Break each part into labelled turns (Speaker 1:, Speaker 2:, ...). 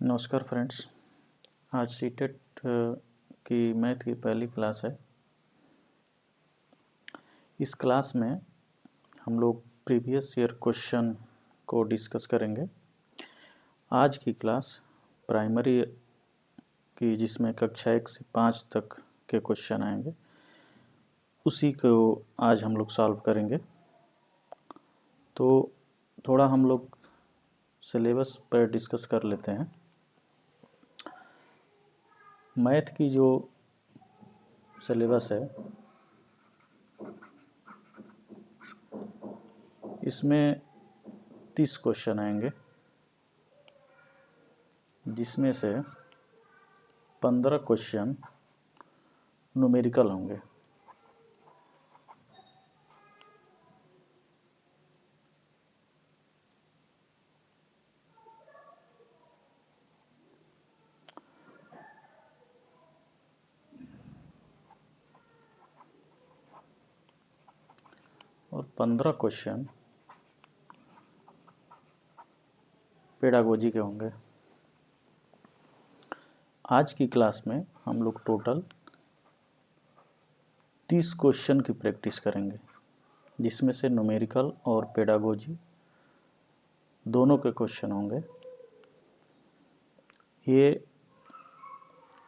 Speaker 1: नमस्कार फ्रेंड्स। आज सीटेट की मैथ की पहली क्लास है। इस क्लास में हम लोग प्रीवियस ईयर क्वेश्चन को डिस्कस करेंगे। आज की क्लास प्राइमरी की, जिसमें कक्षा 1 से 5 तक के क्वेश्चन आएंगे, उसी को आज हम लोग सॉल्व करेंगे। तो थोड़ा हम लोग सिलेबस पर डिस्कस कर लेते हैं। मैथ की जो सिलेबस है, इसमें 30 क्वेश्चन आएंगे, जिसमें से 15 क्वेश्चन न्यूमेरिकल होंगे। और 15 क्वेश्चन पेडागोजी के होंगे। आज की क्लास में हम लोग टोटल 30 क्वेश्चन की प्रैक्टिस करेंगे, जिसमें से न्यूमेरिकल और पेडागोजी दोनों के क्वेश्चन होंगे। ये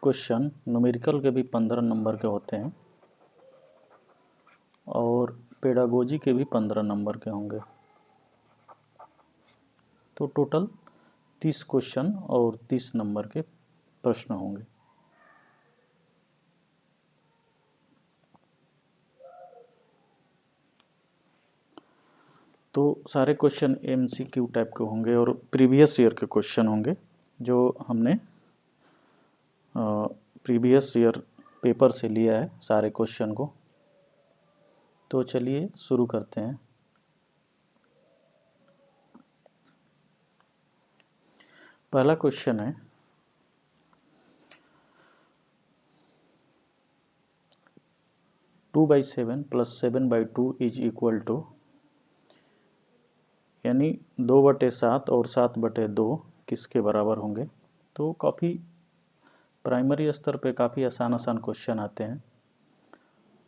Speaker 1: क्वेश्चन न्यूमेरिकल के भी 15 नंबर के होते हैं और पेडागोजी के भी 15 नंबर के होंगे। तो टोटल 30 क्वेश्चन और 30 नंबर के प्रश्न होंगे। तो सारे क्वेश्चन एमसीक्यू टाइप के होंगे और प्रीवियस ईयर के क्वेश्चन होंगे, जो हमने प्रीवियस ईयर पेपर से लिया है सारे क्वेश्चन को। तो चलिए शुरू करते हैं। पहला क्वेश्चन है, 2/7 + 7/2 इज इक्वल टू, यानी 2/7 और 7/2 किसके बराबर होंगे। तो काफ़ी प्राइमरी स्तर पे काफ़ी आसान क्वेश्चन आते हैं।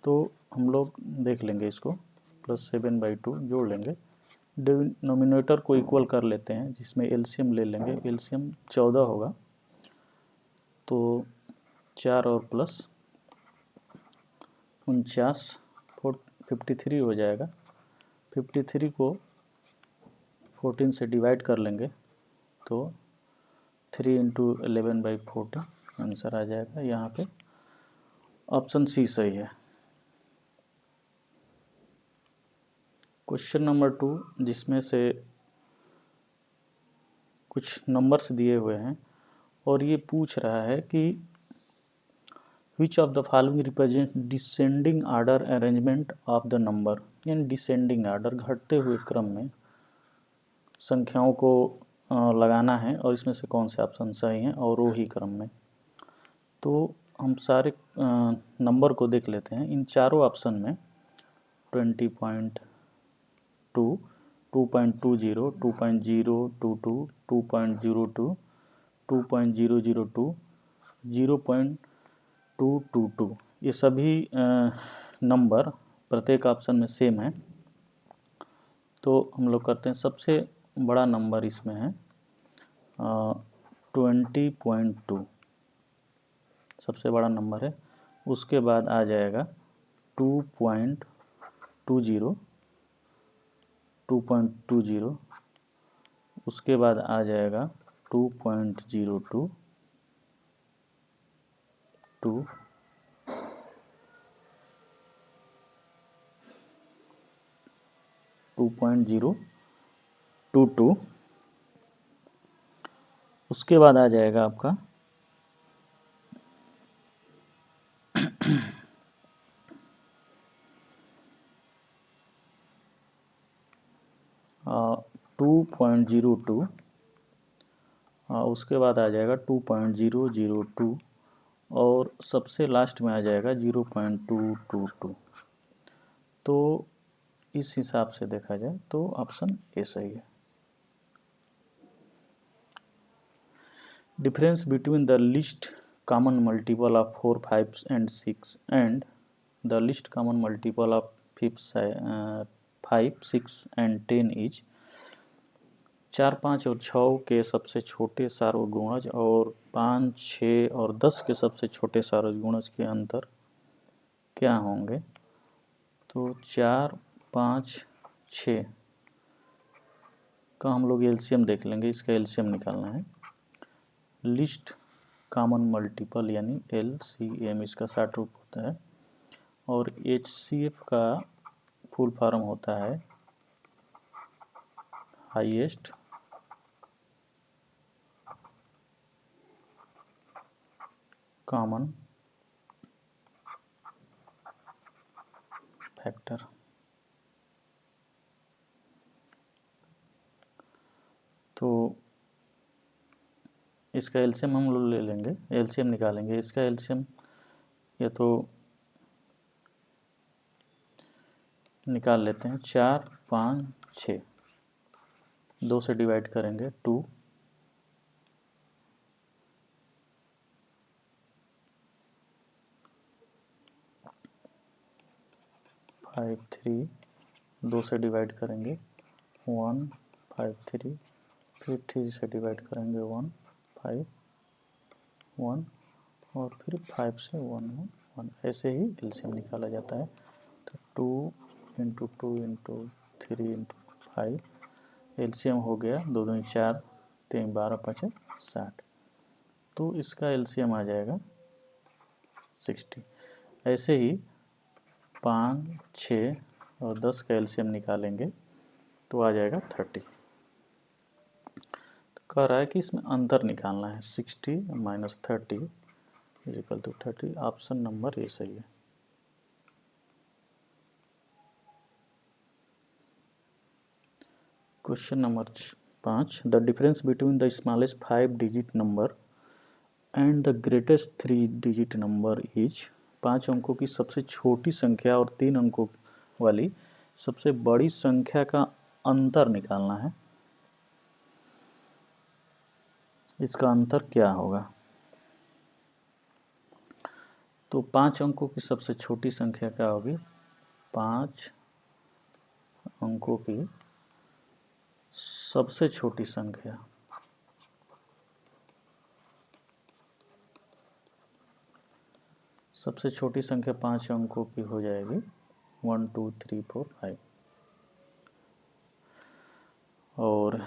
Speaker 1: तो हम लोग देख लेंगे इसको, +7/2 जोड़ लेंगे, डिनोमिनेटर को इक्वल कर लेते हैं, जिसमें एलसीएम ले लेंगे। एलसीएम 14 होगा, तो 4 और प्लस 49, 53 हो जाएगा। 53 को 14 से डिवाइड कर लेंगे, तो 3 × 11/14 आंसर आ जाएगा। यहाँ पे ऑप्शन सी सही है। क्वेश्चन नंबर 2, जिसमें से कुछ नंबर्स दिए हुए हैं और ये पूछ रहा है कि which of the following represent descending order arrangement of the number. यानी डिसेंडिंग आर्डर, घटते हुए क्रम में संख्याओं को लगाना है और इसमें से कौन से ऑप्शन सही हैं और वो ही क्रम में। तो हम सारे नंबर को देख लेते हैं। इन चारों ऑप्शन में 20.2, 2.20, 2.022, 2.02, 2.002, 0.222, ये सभी नंबर प्रत्येक ऑप्शन में सेम है। तो हम लोग करते हैं, सबसे बड़ा नंबर इसमें है 20.2, सबसे बड़ा नंबर है। उसके बाद आ जाएगा 2.20, 2.20, उसके बाद आ जाएगा 2.02, 2.022, उसके बाद आ जाएगा आपका 2.02, उसके बाद आ जाएगा 2.002 और सबसे लास्ट में आ जाएगा 0.222। तो इस हिसाब से देखा जाए तो ऑप्शन ए सही है। Difference between the least common multiple of 4, 5 and 6 and the least common multiple of 5, 6 and 10 is 4, 5 और 6 के सबसे छोटे सार्वगुणज और 5, 6 और 10 के सबसे छोटे सार्वगुणज के अंतर क्या होंगे। तो 4, 5, 6 का हम लोग एलसीएम देख लेंगे, इसका एलसीएम निकालना है। लिस्ट कॉमन मल्टीपल यानी एलसीएम इसका शॉर्ट रूप होता है, और एचसीएफ का फुल फॉर्म होता है हाईएस्ट कॉमन फैक्टर। तो इसका एलसीएम हम लोग ले लेंगे, एलसीएम निकालेंगे। इसका एलसीएम या तो निकाल लेते हैं। 4, 5, 6 2 से डिवाइड करेंगे 2, 5, 3 2 से डिवाइड करेंगे 1, 5, 3 फिर 3 से डिवाइड करेंगे 1, 5, 1 और फिर 5 से 1, 1। ऐसे ही एलसीएम निकाला जाता है। तो 2 इंटू 2 इंटू 3 इंटू 5 एलसीएम हो गया 2 दूनी 4, 3 12 5 60। तो इसका एलसीएम आ जाएगा 60। ऐसे ही 5, 6 और 10 का एलसीएम निकालेंगे तो आ जाएगा 30। तो कह रहा है कि इसमें अंतर निकालना है। 60 minus 30 is equal to 30। Option number A सही है। Question number 5, the difference between the smallest 5 digit number and the greatest 3 digit number is. 5 अंकों की सबसे छोटी संख्या और 3 अंकों वाली सबसे बड़ी संख्या का अंतर निकालना है। इसका अंतर क्या होगा। तो 5 अंकों की सबसे छोटी संख्या क्या होगी। 5 अंकों की सबसे छोटी संख्या सबसे छोटी संख्या 5 अंकों की हो जाएगी 1 2 3 4 5, और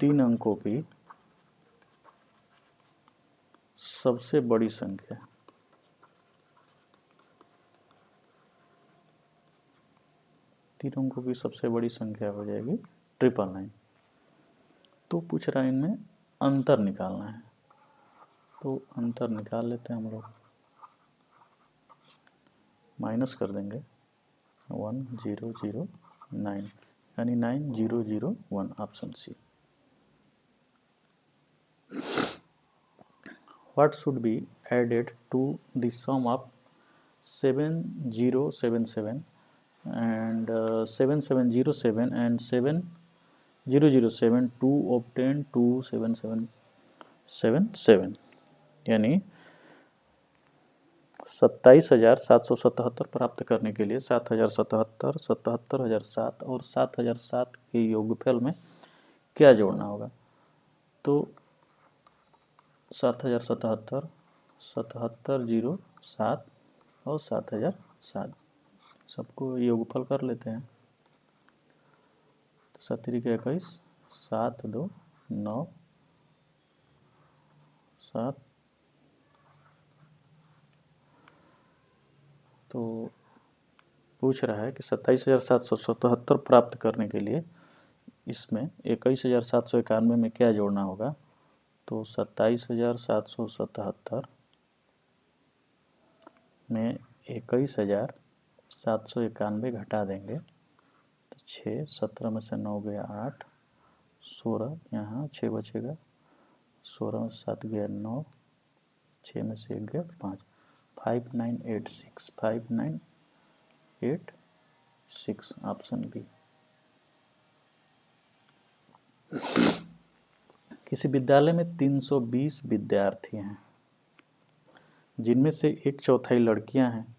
Speaker 1: 3 अंकों की सबसे बड़ी संख्या 3 अंकों की सबसे बड़ी संख्या हो जाएगी 999। तो पूछ रहा है इनमें अंतर निकालना है। तो अंतर निकाल लेते हैं हम लोग। माइनस कर देंगे 1009 यानी 9001, option C. What should be added to the sum of 7077 and 7707 and 7007 to obtain 27777 यानी 27,777 प्राप्त करने के लिए 7,077, 77,007 और 7,007 के योगफल में क्या जोड़ना होगा। तो 7,077, 7707 और 7,007 सबको योगफल कर लेते हैं। तो 7 3 के 21, 7 2 9 7। तो पूछ रहा है कि 27,777 प्राप्त करने के लिए इसमें 21,791 में क्या जोड़ना होगा। तो 27,777 में 21,791 घटा देंगे तो 6, 17 में से 9 गया 8, 16 यहाँ 6 बचेगा, 16 में से 7 गया 9, 6 में से 1 गया 5, 5986, 5986, ऑप्शन बी। किसी विद्यालय में 320 विद्यार्थी हैं, जिनमें से 1/4 लड़कियां हैं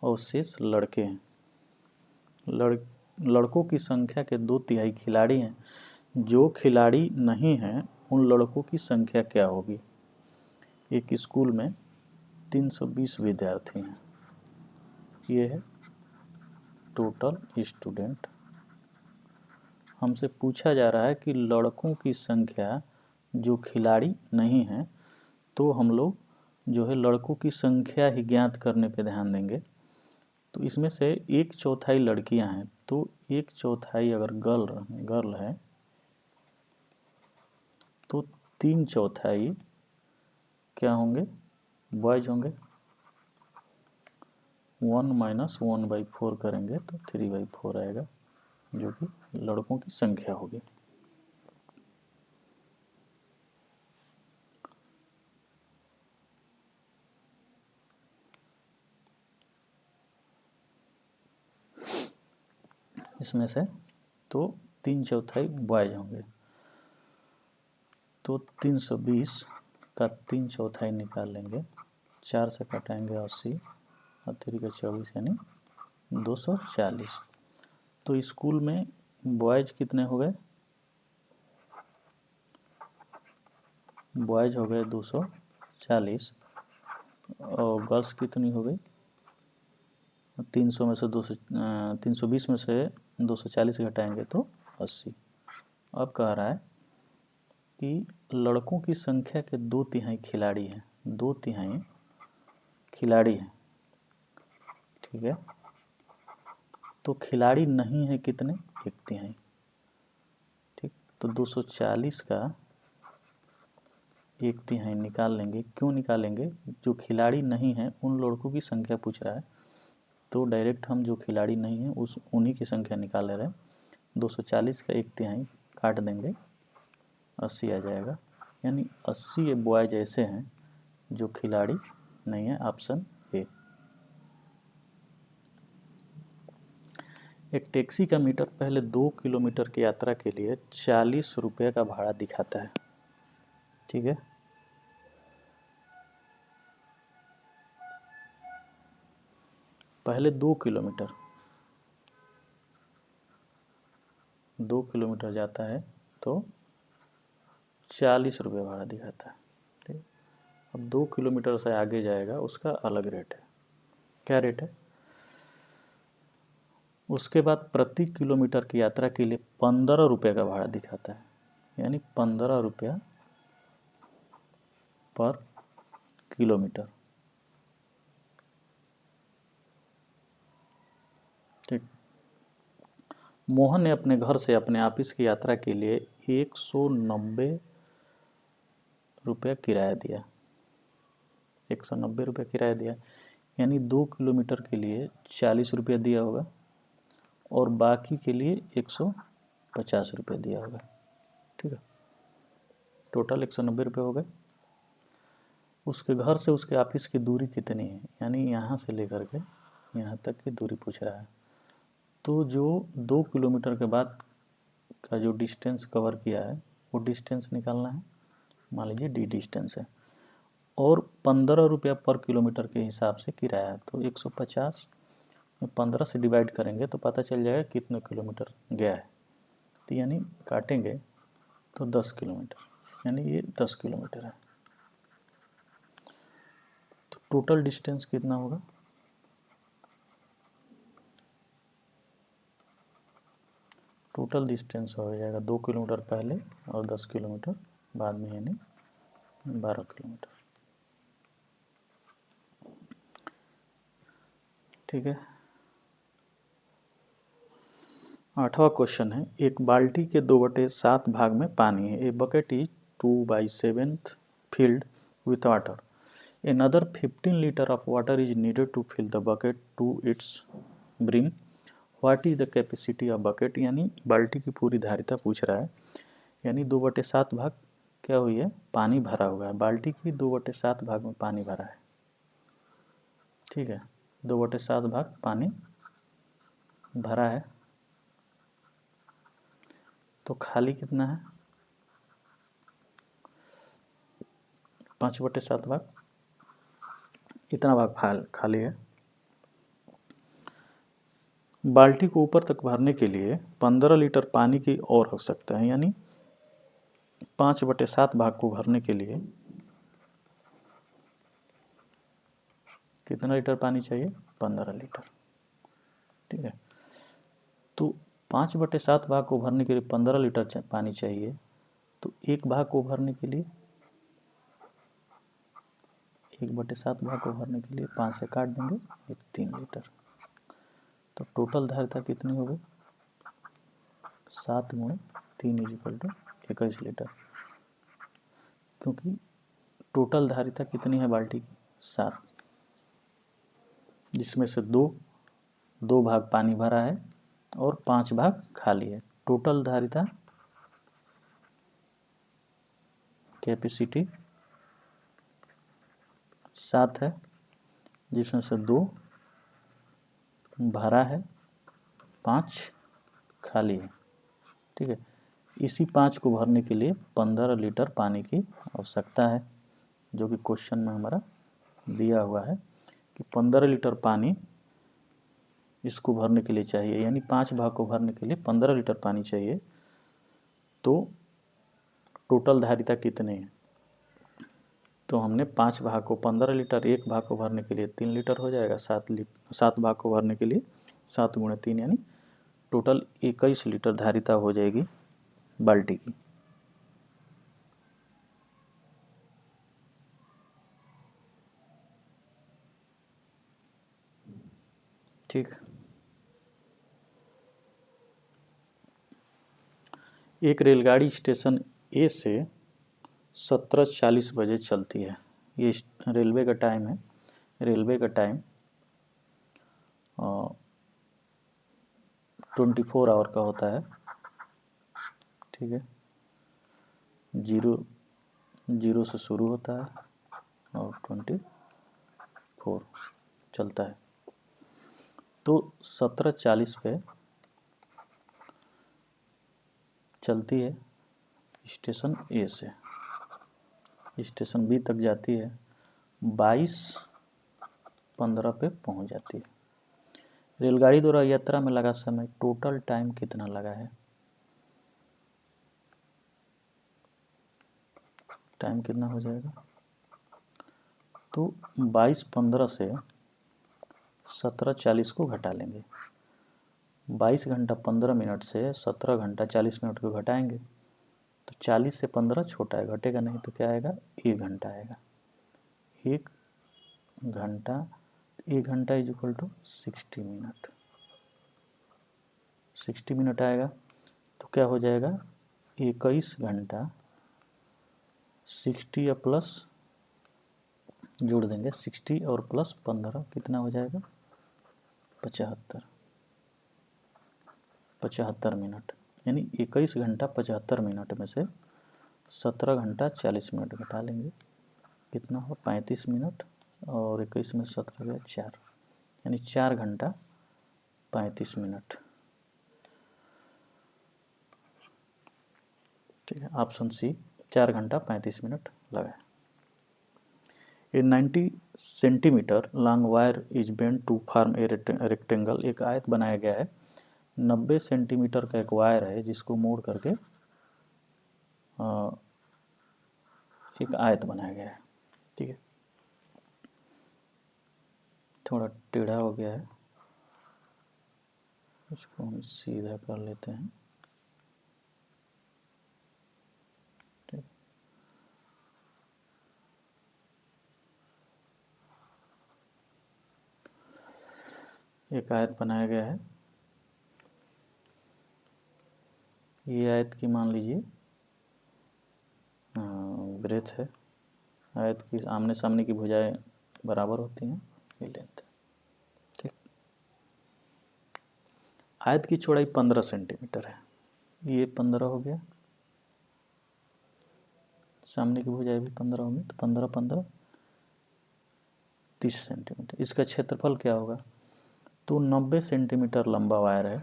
Speaker 1: और शेष लड़के हैं। लड़कों की संख्या के 2/3 खिलाड़ी हैं। जो खिलाड़ी नहीं हैं उन लड़कों की संख्या क्या होगी? एक स्कूल में 320 विद्यार्थी हैं, ये है टोटल स्टूडेंट। हमसे पूछा जा रहा है कि लड़कों की संख्या जो खिलाड़ी नहीं हैं, तो हम लोग जो है लड़कों की संख्या ही ज्ञात करने पे ध्यान देंगे। तो इसमें से 1/4 लड़कियां हैं, तो 1/4 अगर गर्ल है तो 3/4 क्या होंगे? बॉयज होंगे। 1 - 1/4 करेंगे तो 3/4 आएगा, जो कि लड़कों की संख्या होगी। इसमें से तो 3/4 बॉयज होंगे, तो 320 का 3/4 निकाल लेंगे, 4 से कटाएंगे 80 और 3 का 24 यानी 240। तो स्कूल में बॉयज कितने हो गए? बॉयज हो गए 240 और गर्ल्स कितनी हो गई? 320 में से 240 घटाएंगे तो 80। अब कह रहा है कि लड़कों की संख्या के 2/3 खिलाड़ी हैं, 2/3 खिलाड़ी हैं, ठीक है। तो खिलाड़ी नहीं है कितने? 1/3, ठीक। तो 240 का 1/3 निकाल लेंगे। क्यों निकालेंगे? जो खिलाड़ी नहीं है उन लड़कों की संख्या पूछ रहा है, तो डायरेक्ट हम जो खिलाड़ी नहीं है उन्हीं की संख्या निकाल ले रहे हैं। 240 का 1/3 काट देंगे, 80 आ जाएगा। यानी 80 बॉयज ऐसे हैं जो खिलाड़ी नहीं है, ऑप्शन ए। एक टैक्सी का मीटर पहले 2 किलोमीटर की यात्रा के लिए 40 रुपये का भाड़ा दिखाता है, ठीक है। पहले 2 किलोमीटर जाता है तो 40 रुपये भाड़ा दिखाता है, ठीक। अब 2 किलोमीटर से आगे जाएगा उसका अलग रेट है। क्या रेट है? उसके बाद प्रति किलोमीटर की यात्रा के लिए 15 रुपये का भाड़ा दिखाता है, यानी 15 रुपया पर किलोमीटर, ठीक। मोहन ने अपने घर से अपने ऑफिस की यात्रा के लिए 190 रुपया किराया दिया, 190 रुपया किराया दिया, यानी 2 किलोमीटर के लिए 40 रुपया दिया होगा और बाकी के लिए 150 रुपया दिया होगा, ठीक है। टोटल 190 रुपये हो गए। उसके घर से उसके ऑफिस की दूरी कितनी है? यानी यहाँ से लेकर के यहाँ तक की दूरी पूछ रहा है। तो जो 2 किलोमीटर के बाद का जो डिस्टेंस कवर किया है वो डिस्टेंस निकालना है। मान लीजिए डी डिस्टेंस है और 15 रुपया पर किलोमीटर के हिसाब से किराया, तो 150 में 15 से डिवाइड करेंगे तो पता चल जाएगा कितने किलोमीटर गया है। तो यानी काटेंगे तो 10 किलोमीटर, यानी ये 10 किलोमीटर है। तो टोटल डिस्टेंस कितना होगा? टोटल डिस्टेंस हो जाएगा 2 किलोमीटर पहले और 10 किलोमीटर बाद में, यानी 12 किलोमीटर, ठीक है। 8वां क्वेश्चन है, एक बाल्टी के 2/7 भाग में पानी है। A bucket is 2/7 filled with water. Another 15 liter of water is needed to fill the bucket to its brim. What is the capacity of bucket? यानी बाल्टी की पूरी धारिता पूछ रहा है। यानी 2/7 भाग क्या हुई है? पानी भरा हुआ है। बाल्टी की 2/7 भाग में पानी भरा है, ठीक है। 2/7 भाग पानी भरा है, तो खाली कितना है? 5/7 भाग, इतना भाग खाली है। बाल्टी को ऊपर तक भरने के लिए 15 लीटर पानी की और आवश्यकता है, यानी 5/7 भाग को भरने के लिए कितना लीटर पानी चाहिए? 15 लीटर। ठीक है, तो 5/7 भाग को भरने के लिए 15 लीटर पानी चाहिए, तो एक भाग को भरने के लिए 1/7 भाग को भरने के लिए 5 से काट देंगे, 3 लीटर। तो टोटल धारिता कितनी हो गई? 7 × 3 = 21 लीटर, क्योंकि टोटल धारिता कितनी है बाल्टी की? 7, जिसमें से दो भाग पानी भरा है और 5 भाग खाली है। टोटल धारिता कैपेसिटी 7 है, जिसमें से 2 भरा है, 5 खाली है। ठीक है, इसी 5 को भरने के लिए 15 लीटर पानी की आवश्यकता है, जो कि क्वेश्चन में हमारा दिया हुआ है कि 15 लीटर पानी इसको भरने के लिए चाहिए, यानी 5 भाग को भरने के लिए 15 लीटर पानी चाहिए। तो टोटल धारिता कितनी है? तो हमने 5 भाग को 15 लीटर, एक भाग को भरने के लिए 3 लीटर हो जाएगा, 7 भाग को भरने के लिए 7 × 3, यानी टोटल 21 लीटर धारिता हो जाएगी बाल्टी की। ठीक, एक रेलगाड़ी स्टेशन ए से 17:40 बजे चलती है। ये रेलवे का टाइम है। रेलवे का टाइम 24 आवर का होता है। ठीक है, 0 से शुरू होता है और 24 चलता है। तो 17:40 पे चलती है स्टेशन ए से, स्टेशन बी तक जाती है, 22:15 पे पहुंच जाती है। रेलगाड़ी द्वारा यात्रा में लगा समय टोटल टाइम कितना लगा है? टाइम कितना हो जाएगा? तो 22:15 से 17:40 को घटा लेंगे। 22 घंटा 15 मिनट से 17 घंटा 40 मिनट को घटाएंगे, तो 40 से 15 छोटा है, घटेगा नहीं, तो क्या आएगा? 1 घंटा आएगा। 1 घंटा = 60 मिनट। 60 मिनट आएगा, तो क्या हो जाएगा? 21 घंटा 60 या प्लस जोड़ देंगे, 60 और प्लस 15 कितना हो जाएगा? 75 मिनट, यानी 21 घंटा 75 मिनट में से 17 घंटा 40 मिनट घटा लेंगे, कितना हो? 35 मिनट, और 21 में 17 गया 4, यानी 4 घंटा 35 मिनट। ठीक है, ऑप्शन सी, 4 घंटा 35 मिनट लगा। A 90 centimetre long wire is bent to form a rectangle. एक आयत बनाया गया है, 90 सेंटीमीटर का एक वायर है जिसको मोड़ करके एक आयत बनाया गया है। ठीक है, थोड़ा टेढ़ा हो गया है, इसको हम सीधा कर लेते हैं। ठीक, एक आयत बनाया गया है, ये आयत की मान लीजिए ब्रेथ है, आयत की आमने सामने की भुजाएं बराबर होती हैं, ये लेंथ है। ठीक, आयत की चौड़ाई 15 सेंटीमीटर है, ये 15 हो गया, सामने की भुजाएं भी 15 होंगी, तो 15 15 30 सेंटीमीटर। इसका क्षेत्रफल क्या होगा? तो 90 सेंटीमीटर लंबा वायर है।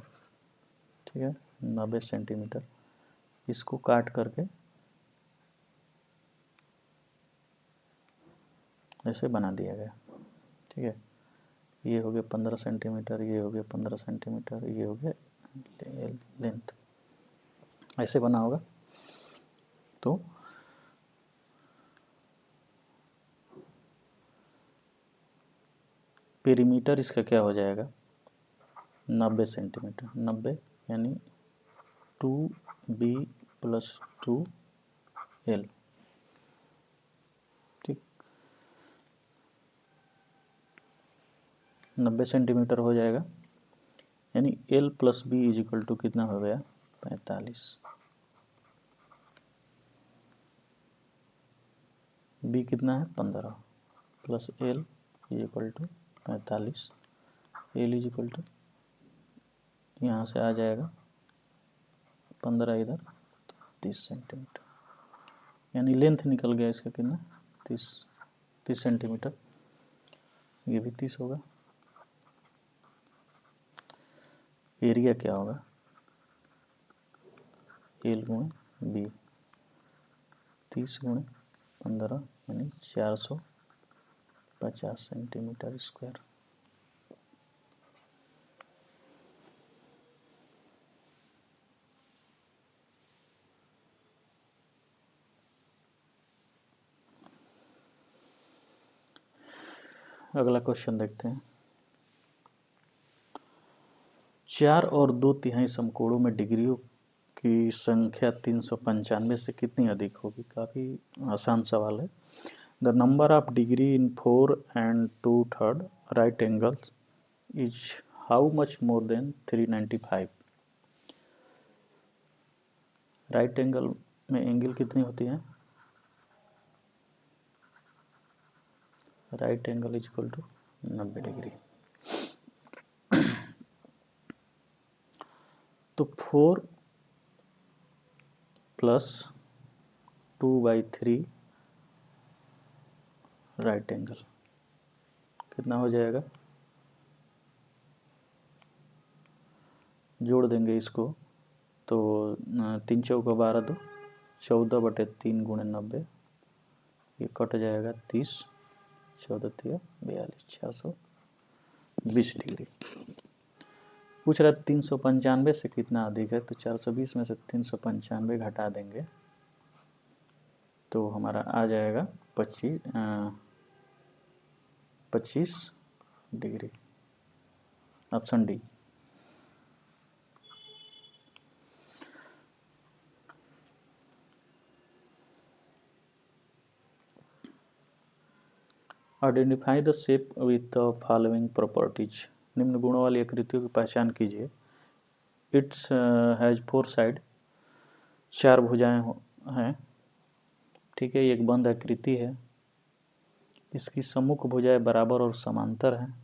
Speaker 1: ठीक है, 90 सेंटीमीटर, इसको काट करके ऐसे बना दिया गया। ठीक है, ये हो गया 15 सेंटीमीटर, ये हो गया 15 सेंटीमीटर, ये हो गया लेंथ, ऐसे बना होगा। तो पेरीमीटर इसका क्या हो जाएगा, 90 सेंटीमीटर, 90 यानी 2b + 2l। ठीक, 90 सेंटीमीटर हो जाएगा, यानी l + b = कितना हो गया, 45। b कितना है, 15 + l = 45। l = यहाँ से आ जाएगा 15, इधर 30 सेंटीमीटर, यानी लेंथ निकल गया इसका कितना, 30 सेंटीमीटर। ये भी 30 होगा। एरिया क्या होगा, l × b, 30 × 15 यानी 450 सेंटीमीटर स्क्वायर। अगला क्वेश्चन देखते हैं। 4 और 2/3 समकोणों में डिग्रियों की संख्या 395 से कितनी अधिक होगी। काफ़ी आसान सवाल है। The number of degree in 4 and 2/3 right angles is how much more than 395। Right angle में एंगल कितनी होती है, राइट एंगल = 90 डिग्री। तो 4 + 2/3 राइट एंगल कितना हो जाएगा, जोड़ देंगे इसको तो 3 चौका 12, 2 14/3 × 90, ये कट जाएगा 30, 14 × 42, 420 डिग्री। पूछ रहा है 395 से कितना अधिक है, तो 420 में से 395 घटा देंगे तो हमारा आ जाएगा 25 degree, option D. Identify the shape with the following properties. निम्न गुणों वाली आकृतियों की पहचान कीजिए। इट्स हैज 4 साइड, 4 भुजाएं हैं। ठीक है, ये एक बंद आकृति है। इसकी सम्मुख भुजाएं बराबर और समांतर हैं।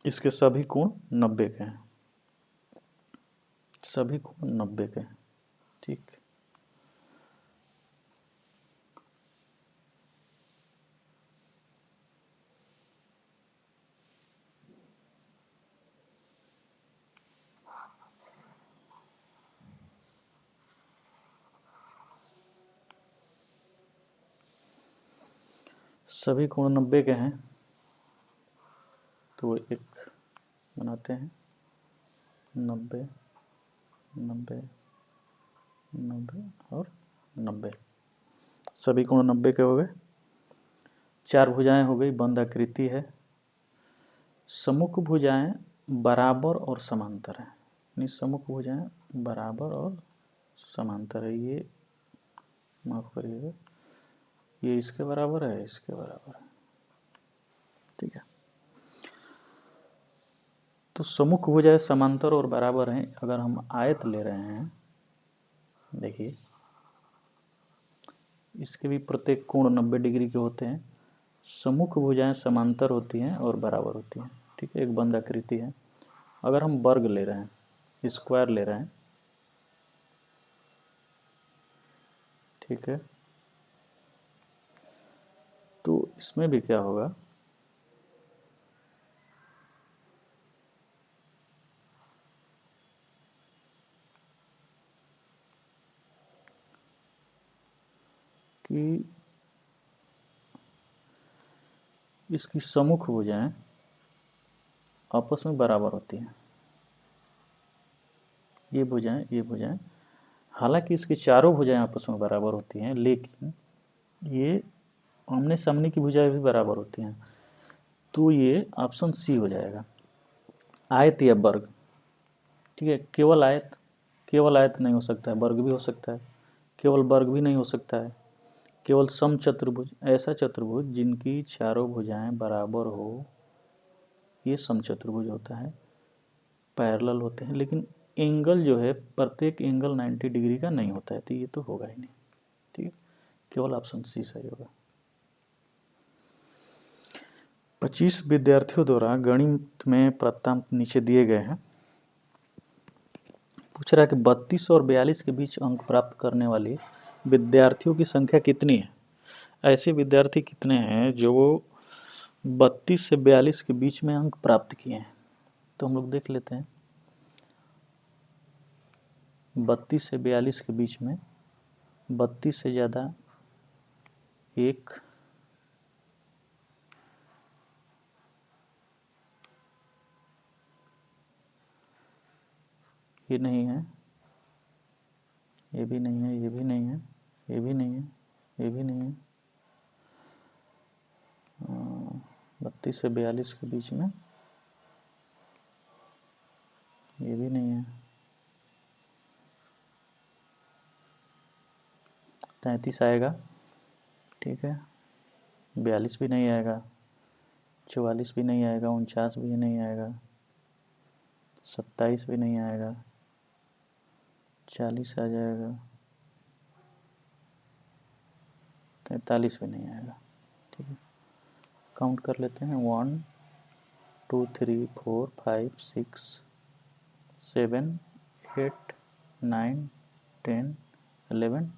Speaker 1: इसके सभी कोण 90 के हैं, सभी कोण 90 के हैं। ठीक, सभी कोण 90 के हैं, तो एक बनाते हैं 90, 90, 90 और 90। सभी कोण 90 के हो गए। 4 भुजाएं हो गई, बंद आकृति है। सम्मुख भुजाएं बराबर और समांतर है, यानी सम्मुख भुजाएं बराबर और समांतर है। ये माफ करिएगा, ये इसके बराबर है, इसके बराबर है। ठीक है, तो सम्मुख भुजाएं समांतर और बराबर हैं। अगर हम आयत ले रहे हैं, देखिए इसके भी प्रत्येक कोण 90 डिग्री के होते हैं। सम्मुख भुजाएं समांतर होती हैं और बराबर होती हैं। ठीक है, एक बंद आकृति है। अगर हम वर्ग ले रहे हैं, स्क्वायर ले रहे हैं, ठीक है, तो इसमें भी क्या होगा, कि इसकी सम्मुख भुजाएं आपस में बराबर होती हैं। ये भुजाएं हालांकि इसकी चारों भुजाएं आपस में बराबर होती हैं, लेकिन ये आमने सामने की भुजाएं भी बराबर होती हैं। तो ये ऑप्शन सी हो जाएगा, आयत या वर्ग। ठीक है, केवल आयत नहीं हो सकता है, वर्ग भी हो सकता है। केवल वर्ग भी नहीं हो सकता है। केवल समचतुर्भुज, ऐसा चतुर्भुज जिनकी चारों भुजाएं बराबर हो, ये समचतुर्भुज होता है, पैरेलल होते हैं। लेकिन एंगल जो है, प्रत्येक एंगल 90 डिग्री का नहीं होता है, तो ये तो होगा ही नहीं। ठीक है, केवल ऑप्शन सी सही होगा। 25 विद्यार्थियों द्वारा गणित में प्राप्तांक नीचे दिए गए हैं। पूछ रहा है कि 32 और 42 के बीच अंक प्राप्त करने वाले विद्यार्थियों की संख्या कितनी है। ऐसे विद्यार्थी कितने हैं जो 32 से 42 के बीच में अंक प्राप्त किए हैं, तो हम लोग देख लेते हैं। 32 से 42 के बीच में 32 से ज़्यादा 1, ये नहीं है, ये भी नहीं है, ये भी नहीं है, ये भी नहीं है, ये भी नहीं है। 32 से 42 के बीच में ये भी नहीं है। 33 आएगा, ठीक है। 42 भी नहीं आएगा, 44 भी नहीं आएगा, 49 भी नहीं आएगा, 27 भी नहीं आएगा, 40 आ जाएगा, 43 भी नहीं आएगा। ठीक है, काउंट कर लेते हैं। 1 2 3 4 5 6 7 8 9 10 11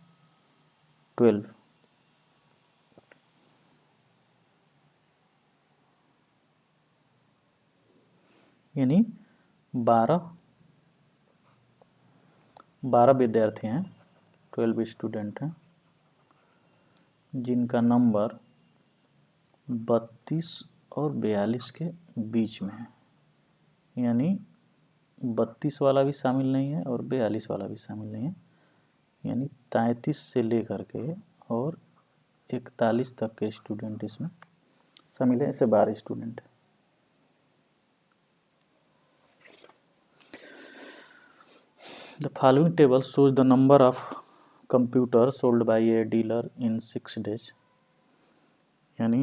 Speaker 1: 12। यानी 12 विद्यार्थी हैं, 12 स्टूडेंट हैं, जिनका नंबर 32 और 42 के बीच में है। यानी 32 वाला भी शामिल नहीं है और 42 वाला भी शामिल नहीं है। यानी 33 से लेकर के और 41 तक के स्टूडेंट इसमें शामिल है। ऐसे 12 student. The following table shows the number of computers sold by a dealer in 6 days। यानी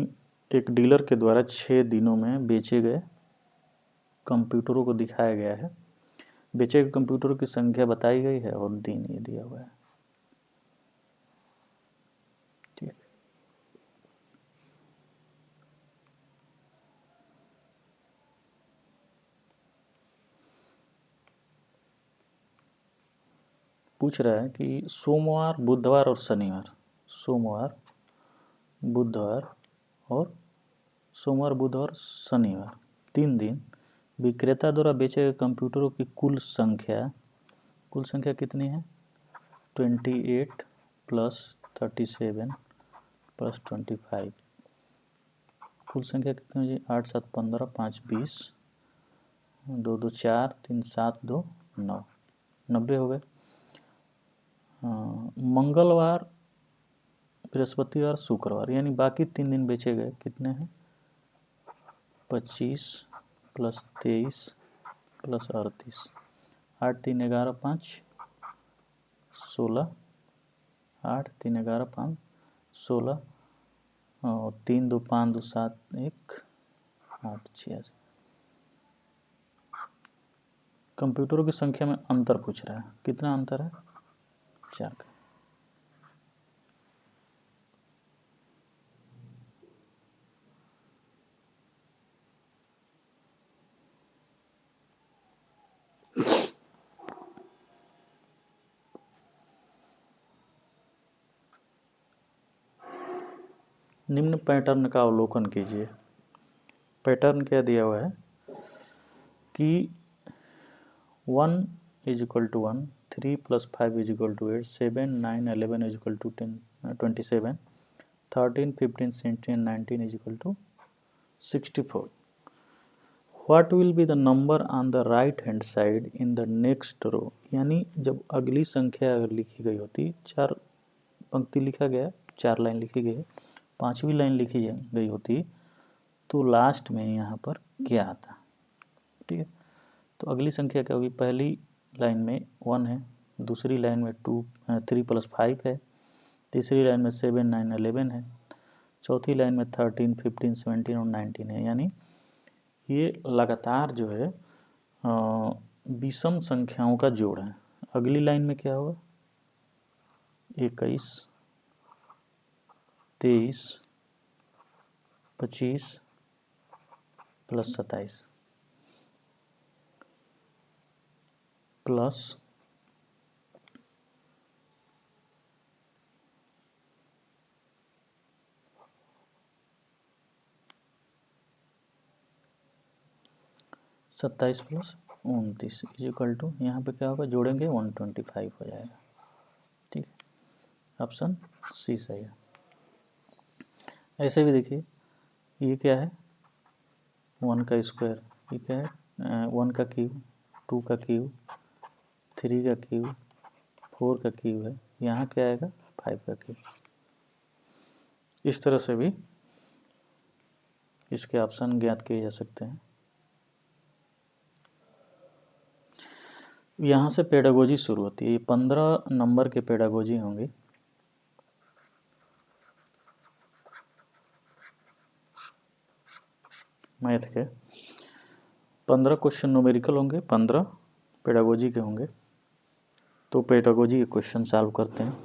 Speaker 1: एक डीलर के द्वारा 6 दिनों में बेचे गए कंप्यूटरों को दिखाया गया है। बेचे गए कंप्यूटरों की संख्या बताई गई है और दिन ये दिया हुआ है। ठीक, पूछ रहा है कि सोमवार, बुधवार और शनिवार, सोमवार, बुधवार और शनिवार 3 दिन विक्रेता द्वारा बेचे गए कंप्यूटरों की कुल संख्या कितनी है। 28 प्लस 37 प्लस 25, कुल संख्या कितनी है। 8 7 15, 5 20, 2 2 4, 3 7 2 9, 90 हो गए। मंगलवार, बृहस्पतिवार, शुक्रवार, यानी बाकी 3 दिन बेचे गए कितने हैं। 25 प्लस 23 प्लस 38, 8 3 11 5 16, 8 3 11 5 16 और 3 2 5 2 7 1 8 86। कंप्यूटरों की संख्या में अंतर पूछ रहा है, कितना अंतर है। 4 का। निम्न पैटर्न का अवलोकन कीजिए। पैटर्न क्या दिया हुआ है कि 1 is equal to 1, 3 plus 5 is equal to 8, 7 9 11 is equal to 10 27, 13 15 16 19 is equal to 64. What will be the number on the right hand side in the next row? यानी जब अगली संख्या अगर लिखी गई होती, 4 पंक्ति लिखा गया, 4 लाइन लिखी गई, 5वीं लाइन लिखी गई होती, तो लास्ट में यहाँ पर क्या आता? ठीक है, तो अगली संख्या क्या होगी? पहली लाइन में 1 है, दूसरी लाइन में 3 + 5 है, तीसरी लाइन में 7 9 11 है, चौथी लाइन में 13 15 17 और 19 है। यानी ये लगातार जो है विषम संख्याओं का जोड़ है। अगली लाइन में क्या होगा? 21 23 25 + 27 प्लस 27 + 29 इक्वल टू, यहाँ पे क्या होगा? जोड़ेंगे 125 हो जाएगा। ठीक है, ऑप्शन सी सही है। ऐसे भी देखिए, ये क्या है? 1 का स्क्वायर, ये क्या है? 1 का क्यूब, 2 का क्यूब, 3 का क्यूब, 4 का क्यूब है, यहाँ क्या आएगा? 5 का क्यूब। इस तरह से भी इसके ऑप्शन ज्ञात किए जा सकते हैं। यहाँ से पेडागोजी शुरू होती है। ये 15 नंबर के पेडागोजी होंगे। मैथ के 15 क्वेश्चन न्यूमेरिकल होंगे, 15 पेडागोजी के होंगे। तो पेडागोजी के क्वेश्चन सॉल्व करते हैं।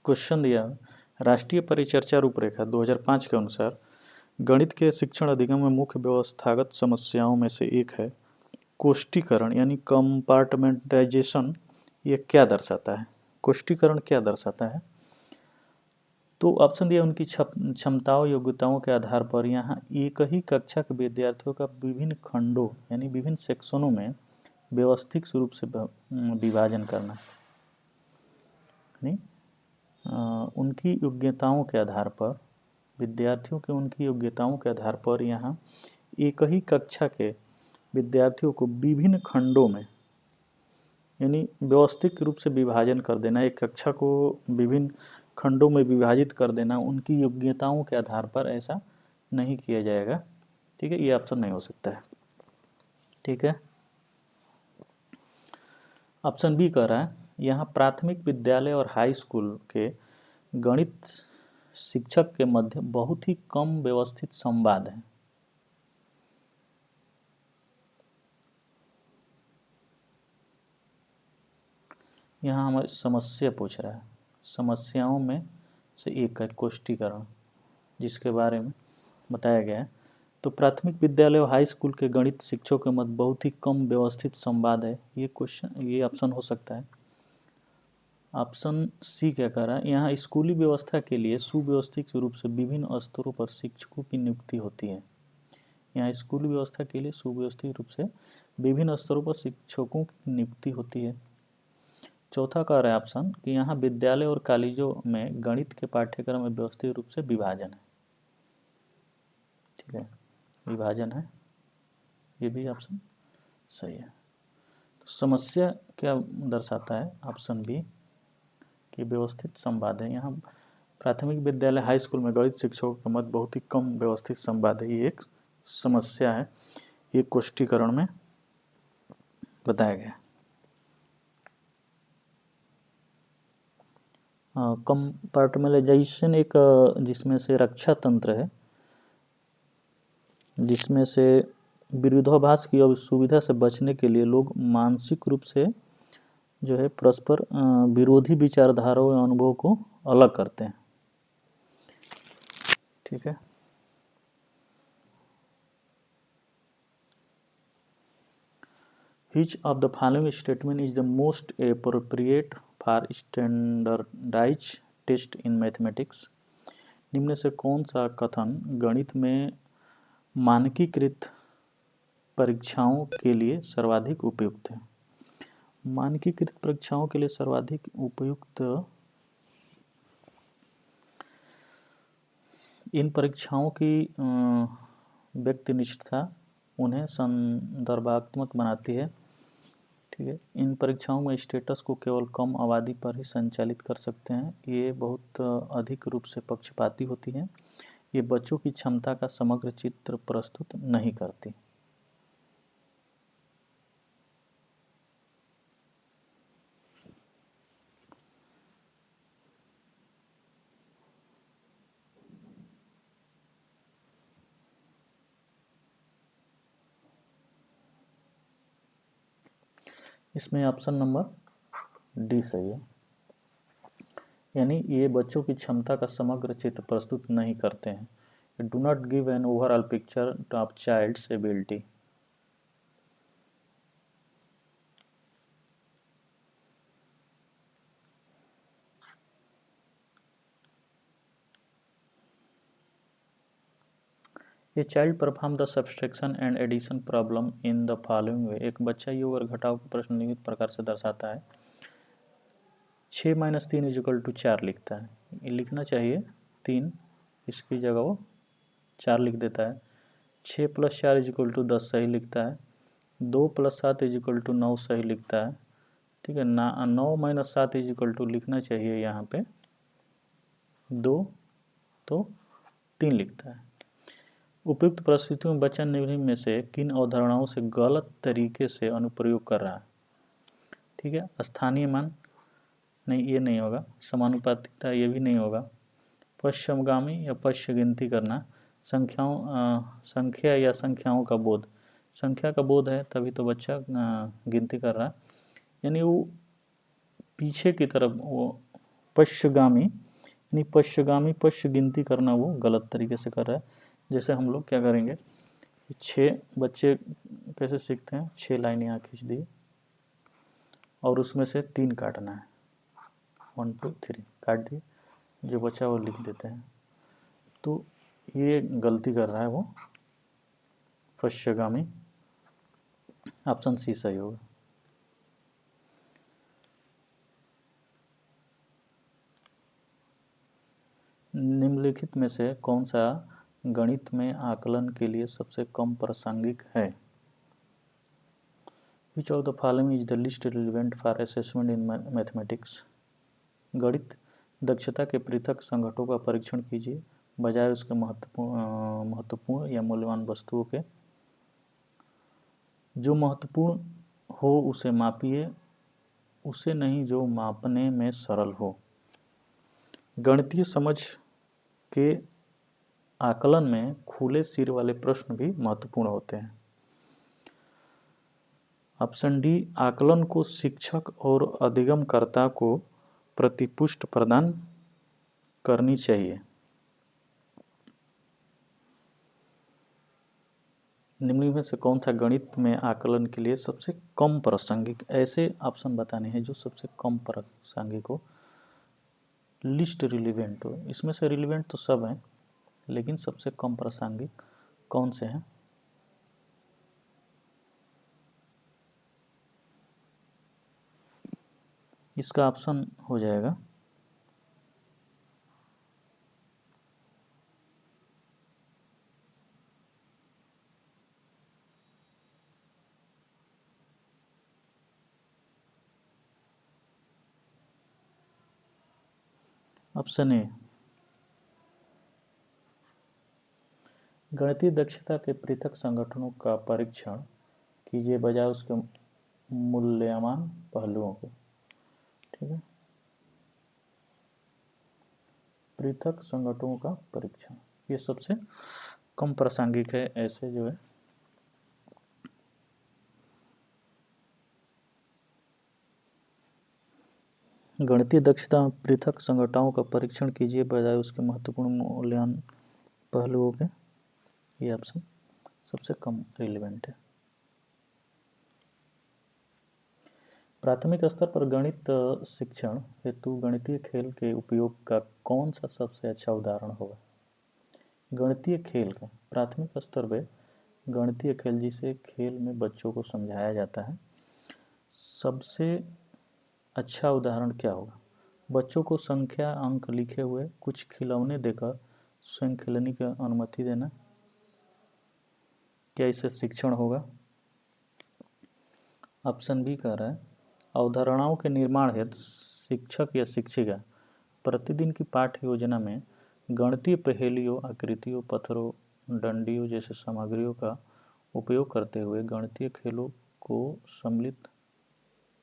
Speaker 1: क्वेश्चन दिया, राष्ट्रीय परिचर्चा रूपरेखा 2005 के अनुसार गणित के शिक्षण अधिगम में मुख्य व्यवस्थागत समस्याओं में से एक है कोष्ठीकरण यानी कंपार्टमेंटाइजेशन। ये क्या दर्शाता है? कोष्ठीकरण क्या दर्शाता है? तो ऑप्शन दिया, उनकी क्षमताओं योग्यताओं के आधार पर यहाँ एक ही कक्षा के विद्यार्थियों का विभिन्न खंडों यानी विभिन्न सेक्शनों में व्यवस्थित रूप से विभाजन करना। यानी उनकी योग्यताओं के आधार पर, विद्यार्थियों के उनकी योग्यताओं के आधार पर यहाँ एक ही कक्षा के विद्यार्थियों को विभिन्न खंडों में यानी व्यवस्थित रूप से विभाजन कर देना, एक कक्षा को विभिन्न खंडों में विभाजित कर देना, उनकी योग्यताओं के आधार पर ऐसा नहीं किया जाएगा। ठीक है, ये ऑप्शन नहीं हो सकता है। ठीक है, ऑप्शन बी कह रहा है, यहाँ प्राथमिक विद्यालय और हाई स्कूल के गणित शिक्षक के मध्य बहुत ही कम व्यवस्थित संवाद है। यहाँ हमारी समस्या पूछ रहा है, समस्याओं में से एक है कोष्ठीकरण, जिसके बारे में बताया गया है। तो प्राथमिक विद्यालय और हाई स्कूल के गणित शिक्षकों के मध्य बहुत ही कम व्यवस्थित संवाद है। ये क्वेश्चन, ये ऑप्शन हो सकता है। ऑप्शन सी क्या कह रहा है, यहाँ स्कूली व्यवस्था के लिए सुव्यवस्थित रूप से विभिन्न स्तरों पर शिक्षकों की नियुक्ति होती है। यहाँ स्कूली व्यवस्था के लिए सुव्यवस्थित रूप से विभिन्न स्तरों पर शिक्षकों की नियुक्ति होती है। चौथा कह रहा है ऑप्शन कि यहाँ विद्यालय और कॉलेजों में गणित के पाठ्यक्रम में व्यवस्थित रूप से विभाजन है। ठीक है, विभाजन है, ये भी ऑप्शन सही है। तो समस्या क्या दर्शाता है? ऑप्शन बी कि व्यवस्थित संवाद है। यहाँ प्राथमिक विद्यालय हाई स्कूल में गणित शिक्षकों के मध्य बहुत ही कम व्यवस्थित संवाद है, ये एक समस्या है, ये कोष्ठीकरण में बताया गया। कंपार्टमेंटाइजेशन एक जिसमें से रक्षा तंत्र है, जिसमें से विरोधाभास की सुविधा से बचने के लिए लोग मानसिक रूप से जो है परस्पर विरोधी विचारधाराओं या अनुभवों को अलग करते हैं। ठीक है, Which of the following statement is the most appropriate for standardized test in mathematics? निम्न से कौन सा कथन गणित में मानकीकृत परीक्षाओं के लिए सर्वाधिक उपयुक्त है। मानकीकृत परीक्षाओं के लिए सर्वाधिक उपयुक्त इन परीक्षाओं की व्यक्तिनिष्ठता उन्हें संदर्भात्मक बनाती है। ठीक है, इन परीक्षाओं में स्टेटस को केवल कम आबादी पर ही संचालित कर सकते हैं। ये बहुत अधिक रूप से पक्षपाती होती हैं। ये बच्चों की क्षमता का समग्र चित्र प्रस्तुत नहीं करती। इसमें ऑप्शन नंबर डी सही है, यानी ये बच्चों की क्षमता का समग्र चित्र प्रस्तुत नहीं करते हैं। Do not give an overall picture of child's ability. A child perform the subtraction and addition problem in the following way. एक बच्चा योग और घटाव का प्रश्न निम्नलिखित प्रकार से दर्शाता है। 6 - 3 = 4 लिखता है। ये लिखना चाहिए 3, इसकी जगह वो 4 लिख देता है। 6 + 4 = 10 सही लिखता है। 2 + 7 = 9 सही लिखता है। ठीक है, 9 - 7 = लिखना चाहिए यहाँ पे 2, तो 3 लिखता है। उपयुक्त परिस्थितियों में बच्चा निम्नलिखित में से किन अवधारणाओं से गलत तरीके से अनुप्रयोग कर रहा है। ठीक है, स्थानीय मान नहीं, ये नहीं होगा। समानुपातिकता ये भी नहीं होगा। पश्चिमगामी या पश्च गिनती करना, संख्या या संख्याओं का बोध। संख्या का बोध है तभी तो बच्चा गिनती कर रहा है, यानी वो पीछे की तरफ वो पश्चिगामी यानी पश्चिगामी पश्च गिनती करना वो गलत तरीके से कर रहा है। जैसे हम लोग क्या करेंगे, 6 बच्चे कैसे सीखते हैं, 6 लाइन यहाँ खींच दी और उसमें से 3 काटना है, 1 2 3 काट दिए, जो बचा वो लिख देते हैं। तो ये गलती कर रहा है वो पश्चिगामी। ऑप्शन सी सही होगा। निम्नलिखित में से कौन सा गणित में आकलन के लिए सबसे कम प्रासंगिक है। Which of the following is the least relevant for assessment in mathematics? गणित दक्षता के पृथक संघटकों का परीक्षण कीजिए बजाय उसके महत्वपूर्ण या मूल्यवान वस्तुओं के। जो महत्वपूर्ण हो उसे मापिए, उसे नहीं जो मापने में सरल हो। गणितीय समझ के आकलन में खुले सिर वाले प्रश्न भी महत्वपूर्ण होते हैं। ऑप्शन डी, आकलन को शिक्षक और अधिगमकर्ता को प्रतिपुष्टि प्रदान करनी चाहिए। निम्नलिखित में से कौन सा गणित में आकलन के लिए सबसे कम प्रासंगिक, ऐसे ऑप्शन बताने हैं जो सबसे कम प्रासंगिक हो, लिस्ट रिलीवेंट हो। इसमें से रिलीवेंट तो सब हैं, लेकिन सबसे कम प्रासंगिक कौन से हैं। इसका ऑप्शन हो जाएगा ऑप्शन ए। गणितीय दक्षता के पृथक संगठनों का परीक्षण कीजिए बजाय उसके मूल्यवान पहलुओं के। ठीक है, पृथक संगठनों का परीक्षण ये सबसे कम प्रासंगिक है, ऐसे जो है। गणितीय दक्षता में पृथक संगठनों का परीक्षण कीजिए बजाय उसके महत्वपूर्ण मूल्यवान पहलुओं के। ये ऑप्शन सबसे कम रिलेवेंट है। प्राथमिक स्तर पर गणित शिक्षण हेतु गणितीय खेल के उपयोग का कौन सा सबसे अच्छा उदाहरण होगा। गणितीय खेल का प्राथमिक स्तर पे गणितीय खेल जिसे खेल में बच्चों को समझाया जाता है। सबसे अच्छा उदाहरण क्या होगा? बच्चों को संख्या अंक लिखे हुए कुछ खिलौने देकर स्वयं खेलने की अनुमति देना। क्या इससे शिक्षण होगा? ऑप्शन बी कह रहा है अवधारणाओं के निर्माण हेतु शिक्षक या शिक्षिका प्रतिदिन की पाठ्य योजना में गणितीय पहेलियों, आकृतियों, पत्थरों, डंडियों जैसे सामग्रियों का उपयोग करते हुए गणितीय खेलों को सम्मिलित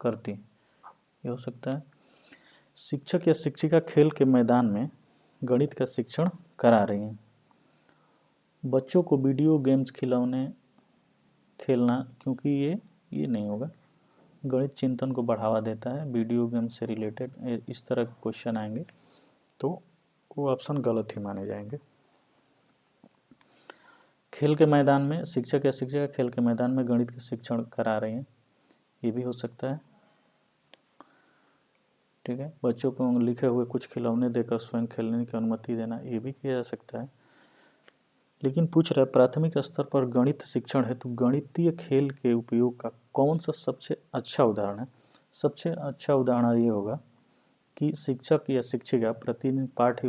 Speaker 1: करती। यह हो सकता है शिक्षक या शिक्षिका खेल के मैदान में गणित का शिक्षण करा रही हैं। बच्चों को वीडियो गेम्स खिलौने खेलना, क्योंकि ये नहीं होगा, गणित चिंतन को बढ़ावा देता है। वीडियो गेम से रिलेटेड इस तरह के क्वेश्चन आएंगे तो वो ऑप्शन गलत ही माने जाएंगे। खेल के मैदान में शिक्षक या शिक्षिका खेल के मैदान में गणित का शिक्षण करा रही हैं, ये भी हो सकता है। ठीक है, बच्चों को लिखे हुए कुछ खिलौने देकर स्वयं खेलने की अनुमति देना, ये भी किया जा सकता है। लेकिन पूछ रहा है प्राथमिक स्तर पर गणित शिक्षण हेतु गणितीय खेल के उपयोग का कौन सा सबसे अच्छा उदाहरण है? सबसे अच्छा उदाहरण ये होगा कि शिक्षक या शिक्षिका प्रतिदिन पाठ्य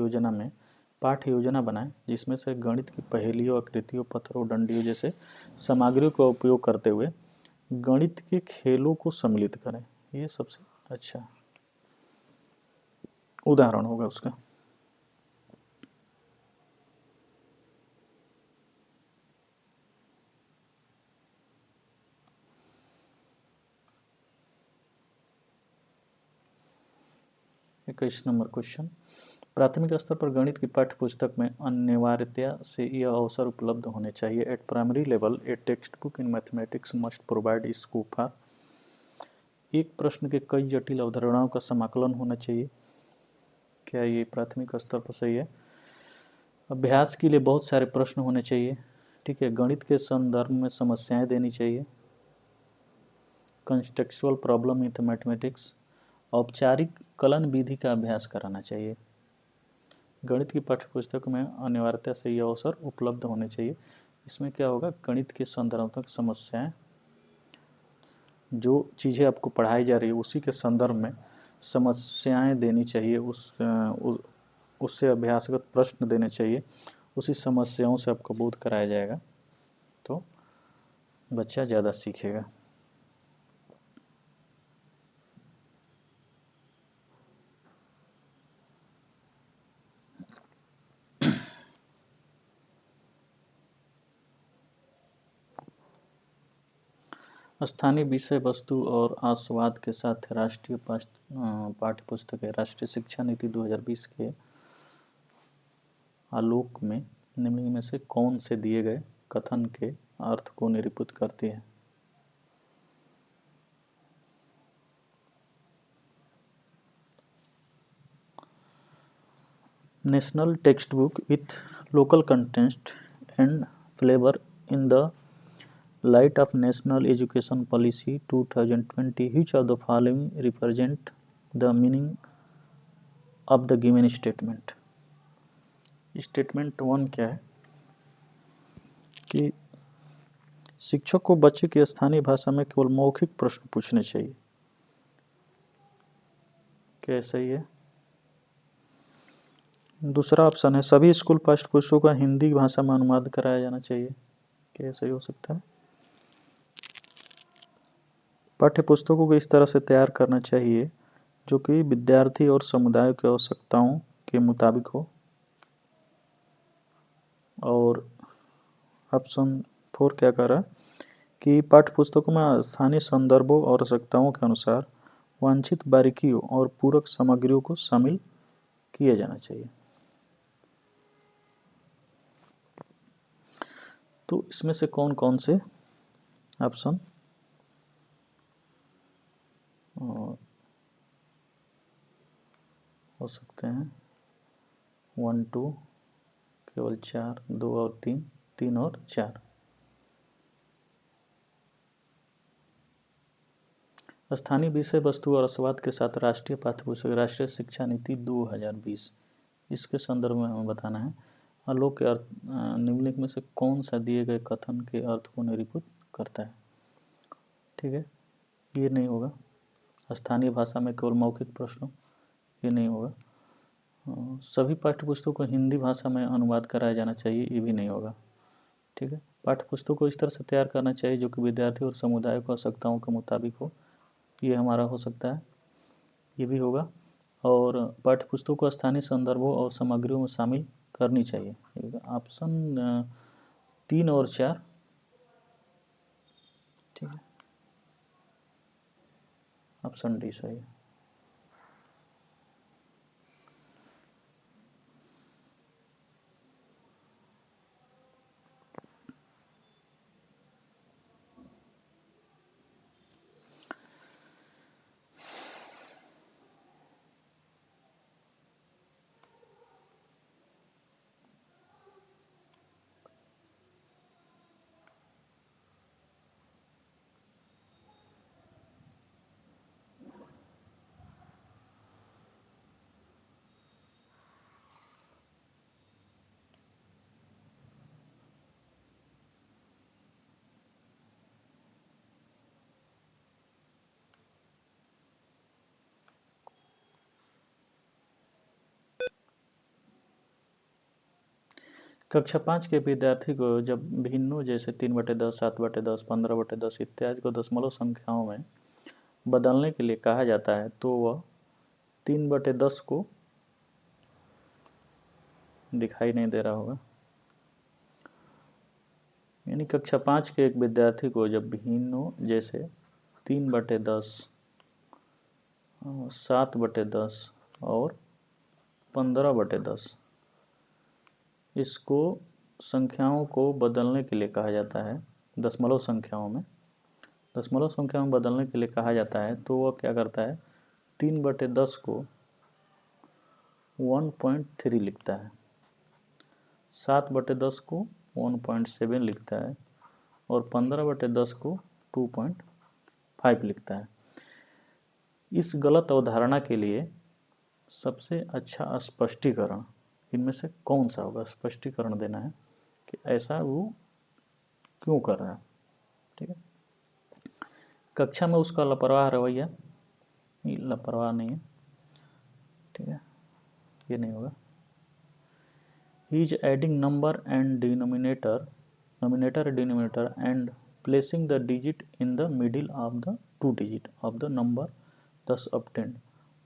Speaker 1: योजना बनाए जिसमें से गणित की पहेलियों, आकृतियों, पत्थरों, डंडियों जैसे सामग्रियों का उपयोग करते हुए गणित के खेलों को सम्मिलित करें। ये सबसे अच्छा उदाहरण होगा उसका। इक्कीस नंबर क्वेश्चन, प्राथमिक स्तर पर गणित की पाठ्य पुस्तक में अनिवार्यता से यह अवसर उपलब्ध होने चाहिए। Eight primary level A text book in mathematics must provide scope for. एक प्रश्न के कई जटिल अवधारणाओं का समाकलन होना चाहिए। क्या ये प्राथमिक स्तर पर सही है? अभ्यास के लिए बहुत सारे प्रश्न होने चाहिए। ठीक है, गणित के संदर्भ में समस्याएं देनी चाहिए। कंटेक्चुअल प्रॉब्लम इन मैथमेटिक्स, औपचारिक कलन विधि का अभ्यास कराना चाहिए। गणित की पाठ्यपुस्तक में अनिवार्यता से यह अवसर उपलब्ध होने चाहिए। इसमें क्या होगा, गणित के संदर्भात्मक समस्याएं, जो चीज़ें आपको पढ़ाई जा रही है उसी के संदर्भ में समस्याएं देनी चाहिए, उससे अभ्यासगत प्रश्न देने चाहिए, उसी समस्याओं से आपको बोध कराया जाएगा तो बच्चा ज़्यादा सीखेगा। स्थानीय विषय वस्तु और आस्वाद के साथ राष्ट्रीय पाठ्यपुस्तक है। राष्ट्रीय शिक्षा नीति 2020 के आलोक में निम्न में से कौन से दिए गए कथन के अर्थ को निरूपित करती है? National text book with local content and flavour in the light of national education policy 2020, which of the following represent the meaning of the given statement? Statement 1 क्या है कि शिक्षक को बच्चे की स्थानीय भाषा में केवल मौखिक प्रश्न पूछने चाहिए। क्या सही है? दूसरा ऑप्शन है सभी स्कूल पाठ्य पुस्तकों का हिंदी भाषा में अनुवाद कराया जाना चाहिए। क्या सही हो सकता है? पाठ्य पुस्तकों को इस तरह से तैयार करना चाहिए जो कि विद्यार्थी और समुदाय की आवश्यकताओं के मुताबिक हो। और ऑप्शन 4 क्या कह रहा है कि पाठ्य पुस्तकों में स्थानीय संदर्भों और आवश्यकताओं के अनुसार वांछित बारीकियों और पूरक सामग्रियों को शामिल किया जाना चाहिए। तो इसमें से कौन कौन से ऑप्शन हो सकते हैं? 1 2 केवल 4, 2 और 3, 3 और 4। स्थानीय विषय वस्तु और आस्वाद के साथ राष्ट्रीय पाठ्यपुस्तक राष्ट्रीय शिक्षा नीति 2020, इसके संदर्भ में हमें बताना है। आलोक के अर्थ निम्नलिखित में से कौन सा दिए गए कथन के अर्थ को निरूपित करता है? ठीक है, ये नहीं होगा। स्थानीय भाषा में केवल मौखिक प्रश्नों, ये नहीं होगा। सभी पाठ्यपुस्तकों को हिंदी भाषा में अनुवाद कराया जाना चाहिए, ये भी नहीं होगा। ठीक है, पाठ्यपुस्तक को इस तरह से तैयार करना चाहिए जो कि विद्यार्थी और समुदाय को आवश्यकताओं के मुताबिक हो, ये हमारा हो सकता है, ये भी होगा। और पाठ्यपुस्तक को स्थानीय संदर्भों और सामग्रियों में शामिल करनी चाहिए, ऑप्शन 3 और 4। ठीक है, ऑप्शन डी सही है। कक्षा 5 के विद्यार्थी को जब भिन्नों जैसे 3/10, 7/10, 15/10 इत्यादि को दशमलव संख्याओं में बदलने के लिए कहा जाता है तो वह 3/10 को दिखाई नहीं दे रहा होगा। यानी कक्षा 5 के एक विद्यार्थी को जब भिन्नों जैसे 3/10, 7/10 और 15/10 इसको संख्याओं को बदलने के लिए कहा जाता है, दशमलव संख्याओं में बदलने के लिए कहा जाता है तो वह क्या करता है, 3/10 को 1.3 लिखता है, 7/10 को 1.7 लिखता है और 15/10 को 2.5 लिखता है। इस गलत अवधारणा के लिए सबसे अच्छा स्पष्टीकरण इनमें से कौन सा होगा? स्पष्टीकरण देना है कि ऐसा वो क्यों कर रहा है। ठीक है, कक्षा में उसका लापरवाह रवैया, लापरवाह नहीं है। ठीक है, ये नहीं होगा। He is adding number and denominator and placing the digit in the middle of the 2 digit of the number thus obtained।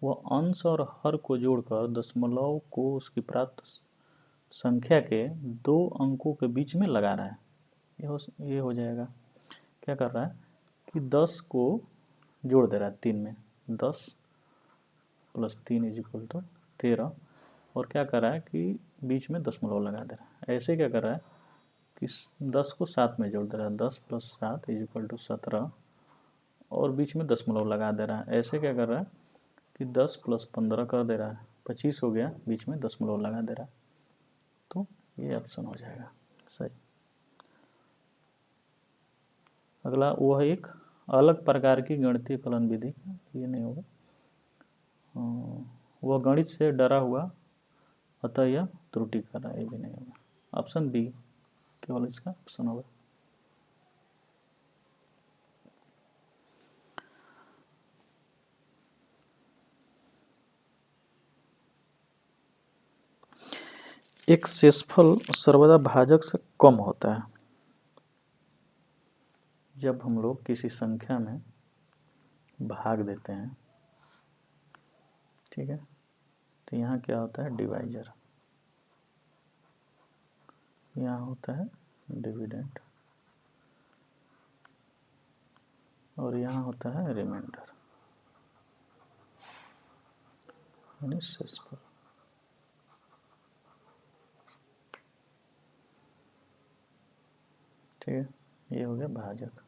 Speaker 1: वह अंश और हर को जोड़कर दशमलव को उसकी प्राप्त संख्या के 2 अंकों के बीच में लगा रहा है। ये हो जाएगा, क्या कर रहा है कि 10 को जोड़ दे रहा है 3 में, 10 + 3 = 13, और क्या कर रहा है कि बीच में दशमलव लगा दे रहा है। ऐसे क्या कर रहा है कि 10 को 7 में जोड़ दे रहा है, 10 + 7 = 17, और बीच में दशमलव लगा दे रहा है। ऐसे क्या कर रहा है कि 10 + 15 कर दे रहा है, 25 हो गया, बीच में दशमलव लगा दे रहा है। तो ये ऑप्शन हो जाएगा सही। अगला, वह एक अलग प्रकार की गणितीय कलन विधि, ये नहीं होगा। वह गणित से डरा हुआ अतः यह त्रुटि कर रहा है, ये भी नहीं होगा। ऑप्शन बी केवल इसका ऑप्शन होगा। एक शेषफल सर्वदा भाजक से कम होता है। जब हम लोग किसी संख्या में भाग देते हैं, ठीक है, तो यहाँ क्या होता है, डिवाइजर, यहाँ होता है डिविडेंड, और यहाँ होता है रिमाइंडर, यानी शेषफल। ठीक है, ये हो गया भाजक।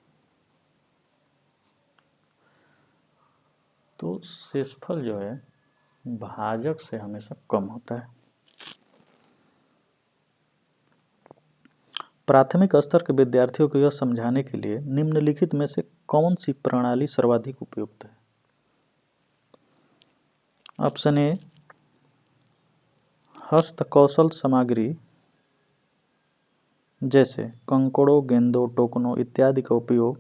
Speaker 1: तो शेषफल जो है भाजक से हमेशा कम होता है। प्राथमिक स्तर के विद्यार्थियों को यह समझाने के लिए निम्नलिखित में से कौन सी प्रणाली सर्वाधिक उपयुक्त है? ऑप्शन ए, हस्तकौशल सामग्री जैसे कंकड़ों, गेंदों, टोकनों इत्यादि का उपयोग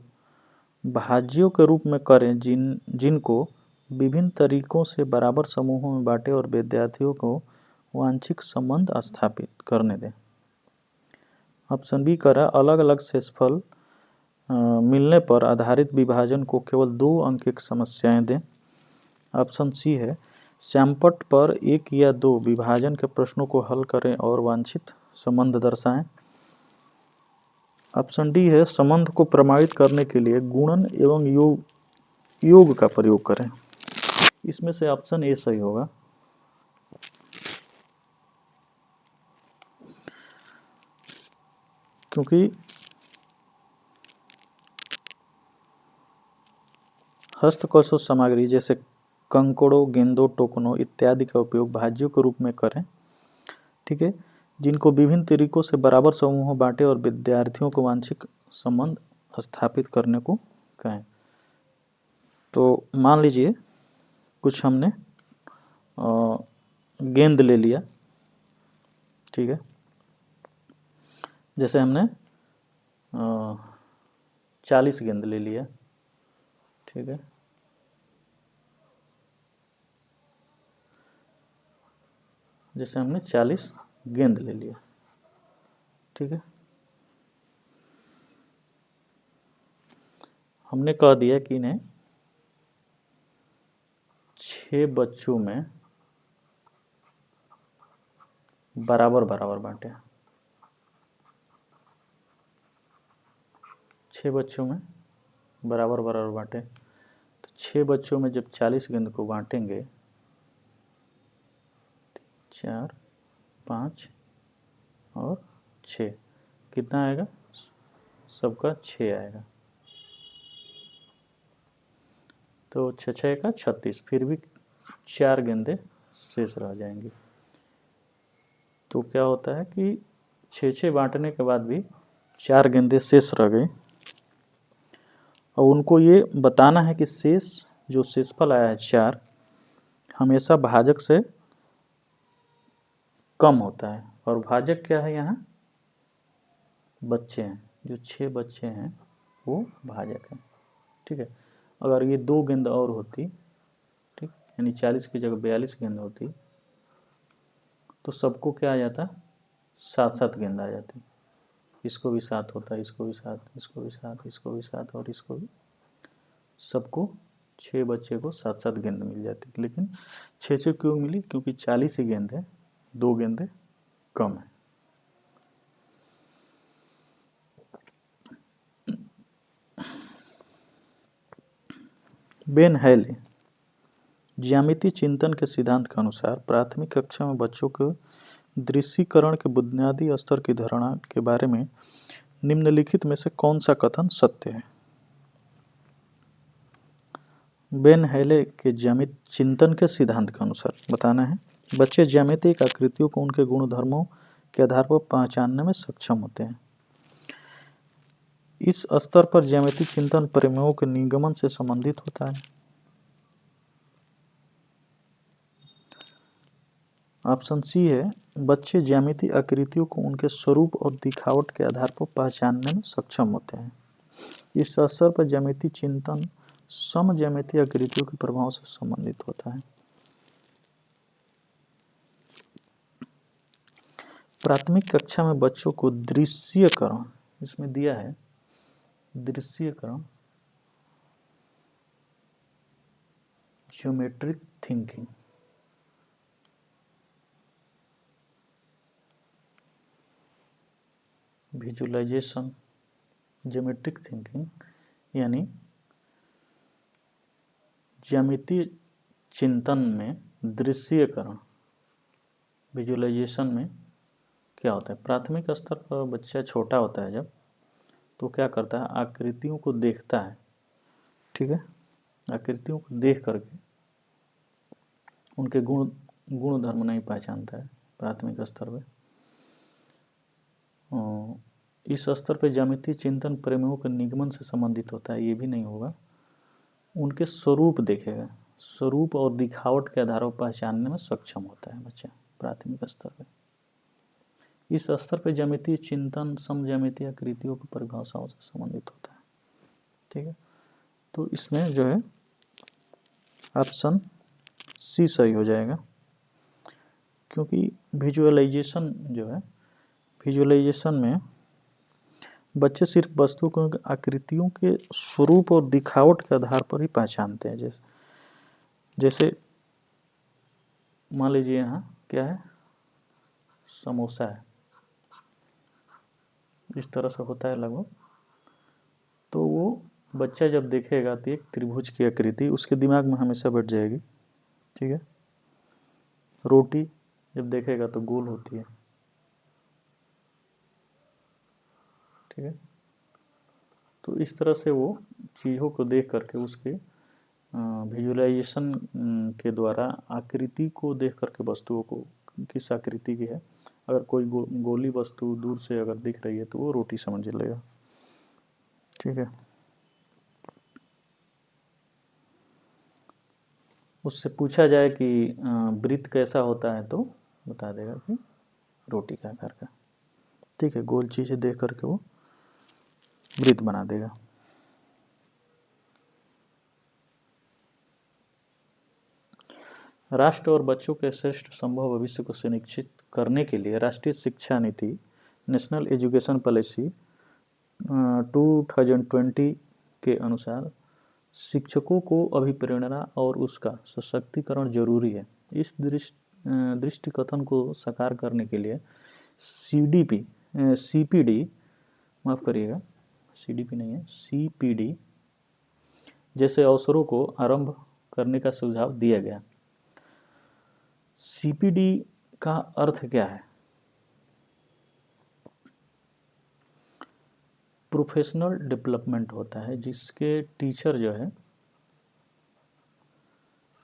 Speaker 1: भाज्यों के रूप में करें जिनको विभिन्न तरीकों से बराबर समूहों में बांटें और विद्यार्थियों को वांछित संबंध स्थापित करने दें। ऑप्शन बी कह रहा है अलग अलग शेषफल मिलने पर आधारित विभाजन को केवल 2 अंक की समस्याएं दें। ऑप्शन सी है श्यामपट्ट पर 1 या 2 विभाजन के प्रश्नों को हल करें और वांछित संबंध दर्शाएं। ऑप्शन डी है संबंध को प्रमाणित करने के लिए गुणन एवं योग का प्रयोग करें। इसमें से ऑप्शन ए सही होगा। क्योंकि हस्तकौशल सामग्री जैसे कंकड़ों, गेंदों, टोकनों इत्यादि का उपयोग भाज्यों के रूप में करें, ठीक है, जिनको विभिन्न तरीकों से बराबर समूहों बांटे और विद्यार्थियों को वांछित संबंध स्थापित करने को कहें। तो मान लीजिए कुछ हमने गेंद ले लिया, ठीक है, जैसे हमने 40 गेंद ले लिया, ठीक है, जैसे हमने 40 गेंद ले लिया, ठीक है, हमने कह दिया कि इन्हें 6 बच्चों में बराबर बराबर बांटे, 6 बच्चों में बराबर बराबर बांटे। तो 6 बच्चों में जब 40 गेंद को बांटेंगे, 4, 5 और 6, कितना आएगा? सबका 6 आएगा। तो 6 6 का 36, फिर भी 4 गेंदे शेष रह जाएंगी। तो क्या होता है कि 6 6 बांटने के बाद भी 4 गेंदे शेष रह गई और उनको ये बताना है कि शेष जो शेषफल आया है 4 हमेशा भाजक से कम होता है। और भाजक क्या है? यहाँ बच्चे हैं, जो 6 बच्चे हैं वो भाजक है, ठीक है। अगर ये 2 गेंद और होती, ठीक, यानी 40 की जगह 42 गेंद होती तो सबको क्या आ जाता? 7 गेंद आ जाती। इसको भी 7 होता, इसको भी 7, इसको भी 7, इसको भी 7 और इसको भी, सबको 6 बच्चे को 7 गेंद मिल जाती। लेकिन 6 क्यों मिली? क्योंकि 40 ही गेंद है, 2 गेंदें कम है। बेन हैले ज्यामितीय चिंतन के सिद्धांत के अनुसार प्राथमिक कक्षा में बच्चों के दृश्यीकरण के बुनियादी स्तर की धारणा के बारे में निम्नलिखित में से कौन सा कथन सत्य है? बेन हैले के ज्यामितीय चिंतन के सिद्धांत के अनुसार बताना है बच्चे ज्यामितिक आकृतियों को उनके गुणधर्मों के आधार पर पहचानने में सक्षम होते हैं। इस स्तर पर ज्यामितीय चिंतन प्रमेयों के निगमन से संबंधित होता है। ऑप्शन सी है बच्चे ज्यामितीय आकृतियों को उनके स्वरूप और दिखावट के आधार पर पहचानने में सक्षम होते हैं। इस स्तर पर ज्यामितीय चिंतन समज्यामितीय आकृतियों के प्रभाव से संबंधित होता है। प्राथमिक कक्षा में बच्चों को दृश्यीकरण, इसमें दिया है दृश्यीकरण, geometric thinking, visualization, geometric thinking यानी ज्यामितीय चिंतन में दृश्यीकरण, विजुअलाइजेशन में क्या होता है? प्राथमिक स्तर पर बच्चा छोटा होता है जब, तो क्या करता है? आकृतियों को देखता है, ठीक है, आकृतियों को देख करके उनके गुण धर्म नहीं पहचानता है प्राथमिक स्तर पे। इस स्तर पे ज्यामितीय चिंतन प्रमेयों के निगमन से संबंधित होता है, ये भी नहीं होगा। उनके स्वरूप देखेगा, स्वरूप और दिखावट के आधार पर पहचानने में सक्षम होता है बच्चा प्राथमिक स्तर पे। इस स्तर पर ज्यामितीय चिंतन समज्यामितीय आकृतियों की परिभाषाओं से संबंधित होता है। ठीक है, तो इसमें जो है ऑप्शन सी सही हो जाएगा, क्योंकि विजुअलाइजेशन जो है, विजुअलाइजेशन में बच्चे सिर्फ वस्तु को आकृतियों के स्वरूप और दिखावट के आधार पर ही पहचानते हैं। जैसे मान लीजिए यहाँ क्या है, समोसा है, इस तरह से होता है लगभग, तो वो बच्चा जब देखेगा तो एक त्रिभुज की आकृति उसके दिमाग में हमेशा बैठ जाएगी। ठीक है, रोटी जब देखेगा तो गोल होती है। ठीक है, तो इस तरह से वो चीज़ों को देख करके उसके विजुअलाइजेशन के द्वारा आकृति को देख करके वस्तुओं को किस आकृति की है, अगर कोई गोली वस्तु दूर से अगर दिख रही है तो वो रोटी समझ लेगा। ठीक है, उससे पूछा जाए कि वृत्त कैसा होता है तो बता देगा कि रोटी का आकार का। ठीक है, गोल चीज़ें देख करके वो वृत्त बना देगा। राष्ट्र और बच्चों के श्रेष्ठ संभव भविष्य को सुनिश्चित करने के लिए राष्ट्रीय शिक्षा नीति नेशनल एजुकेशन पॉलिसी 2020 के अनुसार शिक्षकों को अभिप्रेरणा और उसका सशक्तिकरण जरूरी है। इस दृष्टिकथन को साकार करने के लिए सीपीडी माफ करिएगा, सीडीपी नहीं है, सीपीडी जैसे अवसरों को आरंभ करने का सुझाव दिया गया। सीपीडी का अर्थ क्या है? प्रोफेशनल डेवलपमेंट होता है, जिसके टीचर जो है,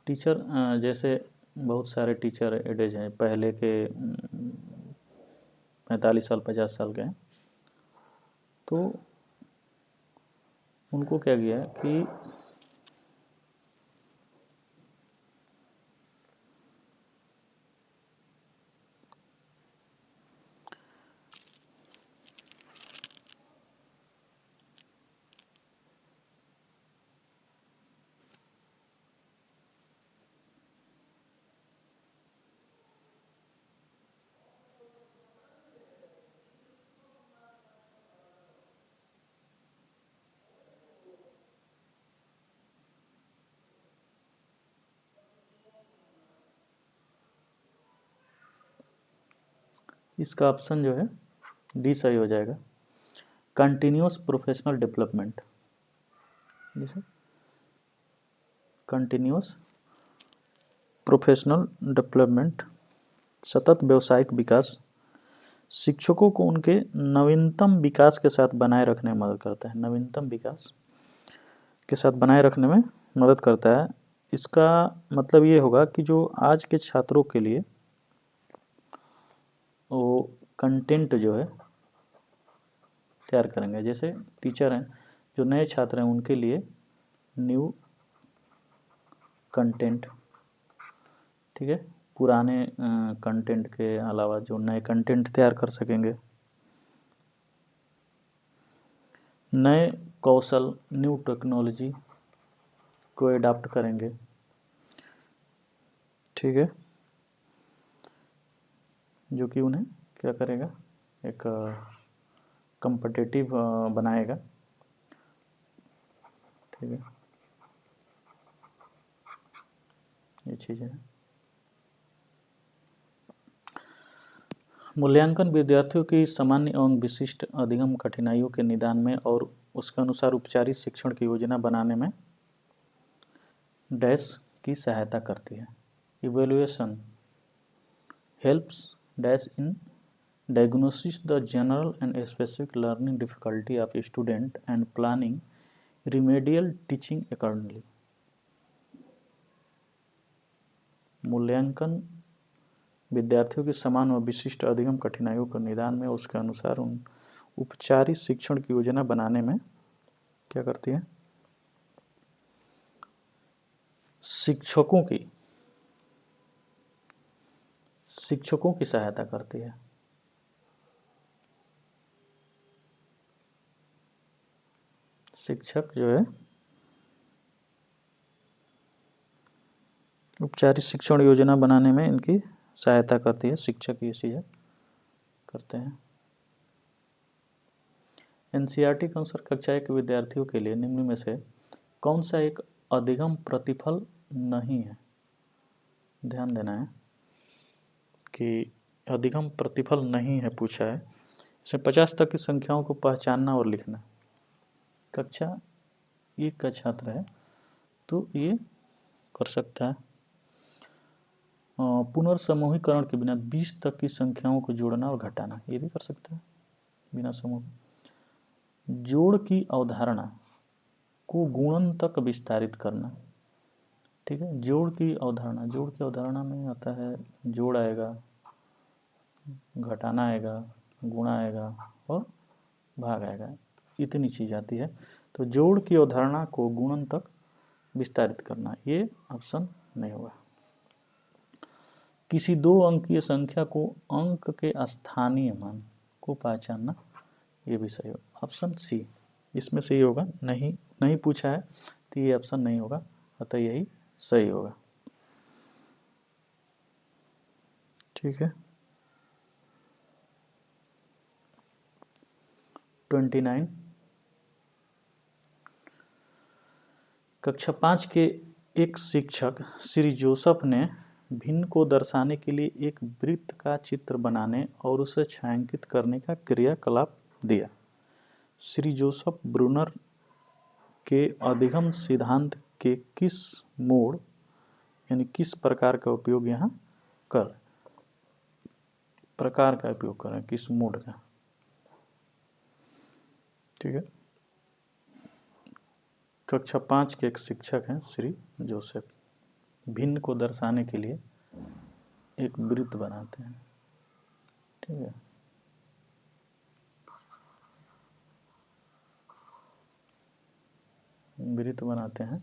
Speaker 1: टीचर जैसे बहुत सारे टीचर एडेज हैं, पहले के 45 साल 50 साल के हैं, तो उनको क्या किया कि इसका ऑप्शन जो है डी सही हो जाएगा, कंटिन्यूस प्रोफेशनल डेवलपमेंट। जैसे कंटिन्यूस प्रोफेशनल डेवलपमेंट, सतत व्यावसायिक विकास शिक्षकों को उनके नवीनतम विकास के साथ बनाए रखने में मदद करता है। नवीनतम विकास के साथ बनाए रखने में मदद करता है। इसका मतलब ये होगा कि जो आज के छात्रों के लिए वो कंटेंट जो है तैयार करेंगे। जैसे टीचर हैं, जो नए छात्र हैं उनके लिए न्यू कंटेंट, ठीक है, पुराने कंटेंट के अलावा जो नए कंटेंट तैयार कर सकेंगे, नए कौशल न्यू टेक्नोलॉजी को एडाप्ट करेंगे। ठीक है, जो कि उन्हें क्या करेगा, एक कॉम्पिटिटिव बनाएगा। ठीक है, ये चीज़ें हैं। मूल्यांकन विद्यार्थियों की सामान्य एवं विशिष्ट अधिगम कठिनाइयों के निदान में और उसके अनुसार उपचारित शिक्षण की योजना बनाने में डैश की सहायता करती है। Evaluation helps dash in diagnosis the general and specific learning difficulty of a student and planning remedial teaching accordingly। मूल्यांकन विद्यार्थियों की समान व विशिष्ट अधिगम कठिनाइयों के निदान में उसके अनुसार उन उपचारित शिक्षण की योजना बनाने में क्या करती है, शिक्षकों की सहायता करती है। शिक्षक जो है औपचारिक शिक्षण योजना बनाने में इनकी सहायता करती है, शिक्षक ये चीज़ें करते हैं। एनसीईआरटी के अनुसार कक्षा 1 के विद्यार्थियों के लिए निम्न में से कौन सा एक अधिगम प्रतिफल नहीं है? ध्यान देना है कि अधिगम प्रतिफल नहीं है पूछा है। इसे 50 तक की संख्याओं को पहचानना और लिखना। कक्षा 1 का छात्र है तो ये कर सकता है। पुनर्समूहीकरण के बिना 20 तक की संख्याओं को जोड़ना और घटाना, ये भी कर सकता है बिना समूह। जोड़ की अवधारणा को गुणन तक विस्तारित करना, ठीक है। जोड़ की अवधारणा में आता है जोड़ आएगा, घटाना आएगा, गुणा आएगा और भाग आएगा, इतनी चीज आती है। तो जोड़ की अवधारणा को गुणन तक विस्तारित करना, ये ऑप्शन नहीं होगा। किसी 2 अंकीय संख्या को अंक के स्थानीय मान को पहचानना, ये भी सही होगा। ऑप्शन सी इसमें सही होगा। नहीं पूछा है तो ये ऑप्शन नहीं होगा, अतः यही सही होगा। ठीक है। 29 कक्षा 5 के एक शिक्षक श्री जोसेफ ने भिन्न को दर्शाने के लिए एक वृत्त का चित्र बनाने और उसे छायांकित करने का क्रियाकलाप दिया। श्री जोसेफ ब्रूनर के अधिगम सिद्धांत के किस मोड यानी किस प्रकार का उपयोग यहाँ कर रहे हैं, किस मोड का? ठीक है। कक्षा 5 के एक शिक्षक हैं श्री जोसेफ, भिन्न को दर्शाने के लिए एक वृत्त बनाते हैं। ठीक है। वृत्त बनाते हैं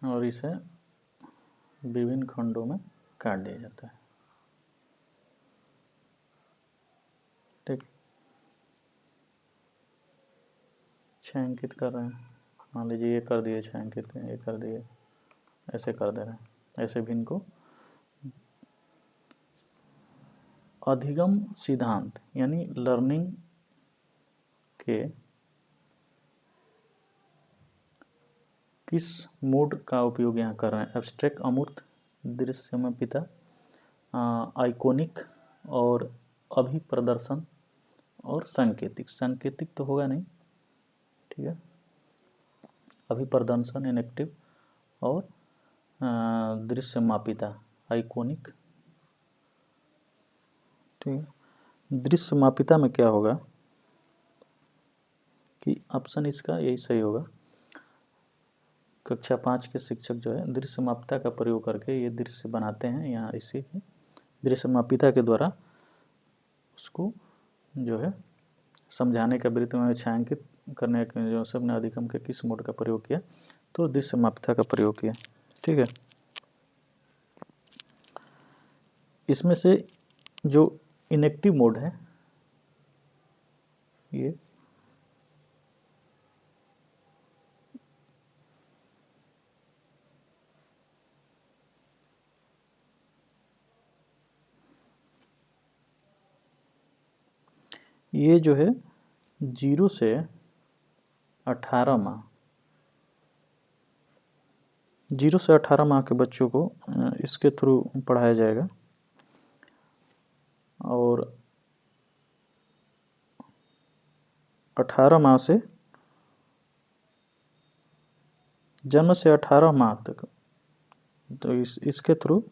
Speaker 1: और इसे विभिन्न खंडों में काट दिया जाता है। ठीक, छायांकित कर रहे हैं, मान लीजिए ये कर दिए छायांकित, ये कर दिए, ऐसे कर दे रहे हैं, ऐसे भिन्न को। अधिगम सिद्धांत यानी लर्निंग के किस मोड का उपयोग यहाँ कर रहे हैं? एब्स्ट्रैक्ट, अमूर्त, दृश्यमापिता, आइकोनिक और अभिप्रदर्शन और सांकेतिक। सांकेतिक तो होगा नहीं, ठीक है। अभिप्रदर्शन इनेक्टिव और दृश्यमापिता आइकोनिक। ठीक है। दृश्यमापिता में क्या होगा कि ऑप्शन इसका यही सही होगा। कक्षा 5 के शिक्षक जो है दृश्यमापिता का प्रयोग करके ये दृश्य बनाते हैं। यहाँ इसी दृश्यमापिता के द्वारा उसको जो है समझाने का वृत्त में छायांकित करने के जोसेफ ने अधिगम के किस मोड का प्रयोग किया? तो दृश्यमापिता का प्रयोग किया। ठीक है। इसमें से जो इनेक्टिव मोड है ये जो है 0 से 18 माह, 0 से 18 माह के बच्चों को इसके थ्रू पढ़ाया जाएगा और 18 माह से जन्म से 18 माह तक, तो इसके थ्रू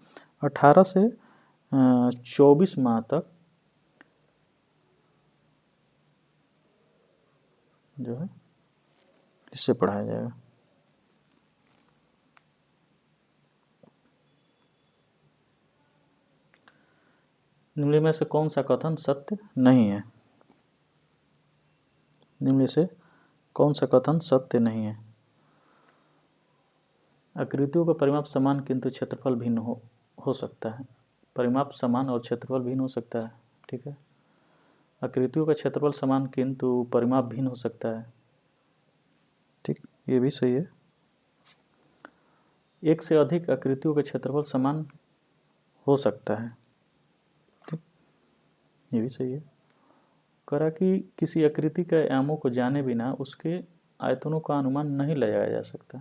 Speaker 1: 18 से 24 माह तक जो है इससे पढ़ाया जाएगा। निम्न में से कौन सा कथन सत्य नहीं है? निम्न में से कौन सा कथन सत्य नहीं है? आकृतियों का परिमाप समान किंतु क्षेत्रफल भिन्न हो सकता है। परिमाप समान और क्षेत्रफल भिन्न हो सकता है। ठीक है, आकृतियों का क्षेत्रफल समान किंतु परिमाप भिन्न हो सकता है। ठीक, ये भी सही है। एक से अधिक आकृतियों का क्षेत्रफल समान हो सकता है। ठीक, ये भी सही है। करा कि किसी आकृति के आयामों को जाने बिना उसके आयतनों का अनुमान नहीं लगाया जा सकता।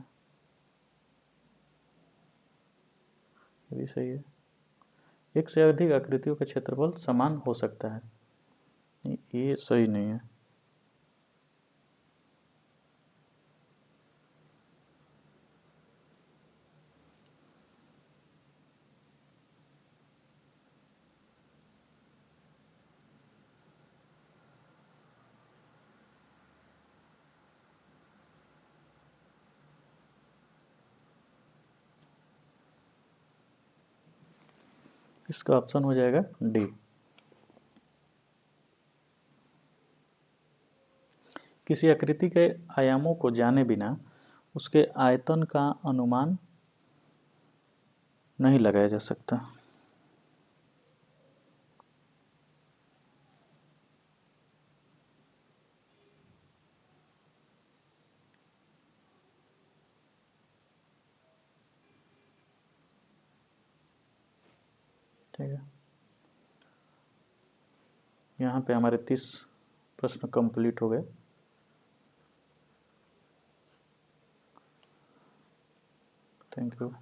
Speaker 1: ये भी सही है। एक से अधिक आकृतियों का क्षेत्रफल समान हो सकता है, ये सही नहीं है। इसका ऑप्शन हो जाएगा डी। किसी आकृति के आयामों को जाने बिना उसके आयतन का अनुमान नहीं लगाया जा सकता। ठीक है, यहाँ पे हमारे 30 प्रश्न कंप्लीट हो गए। Thank you.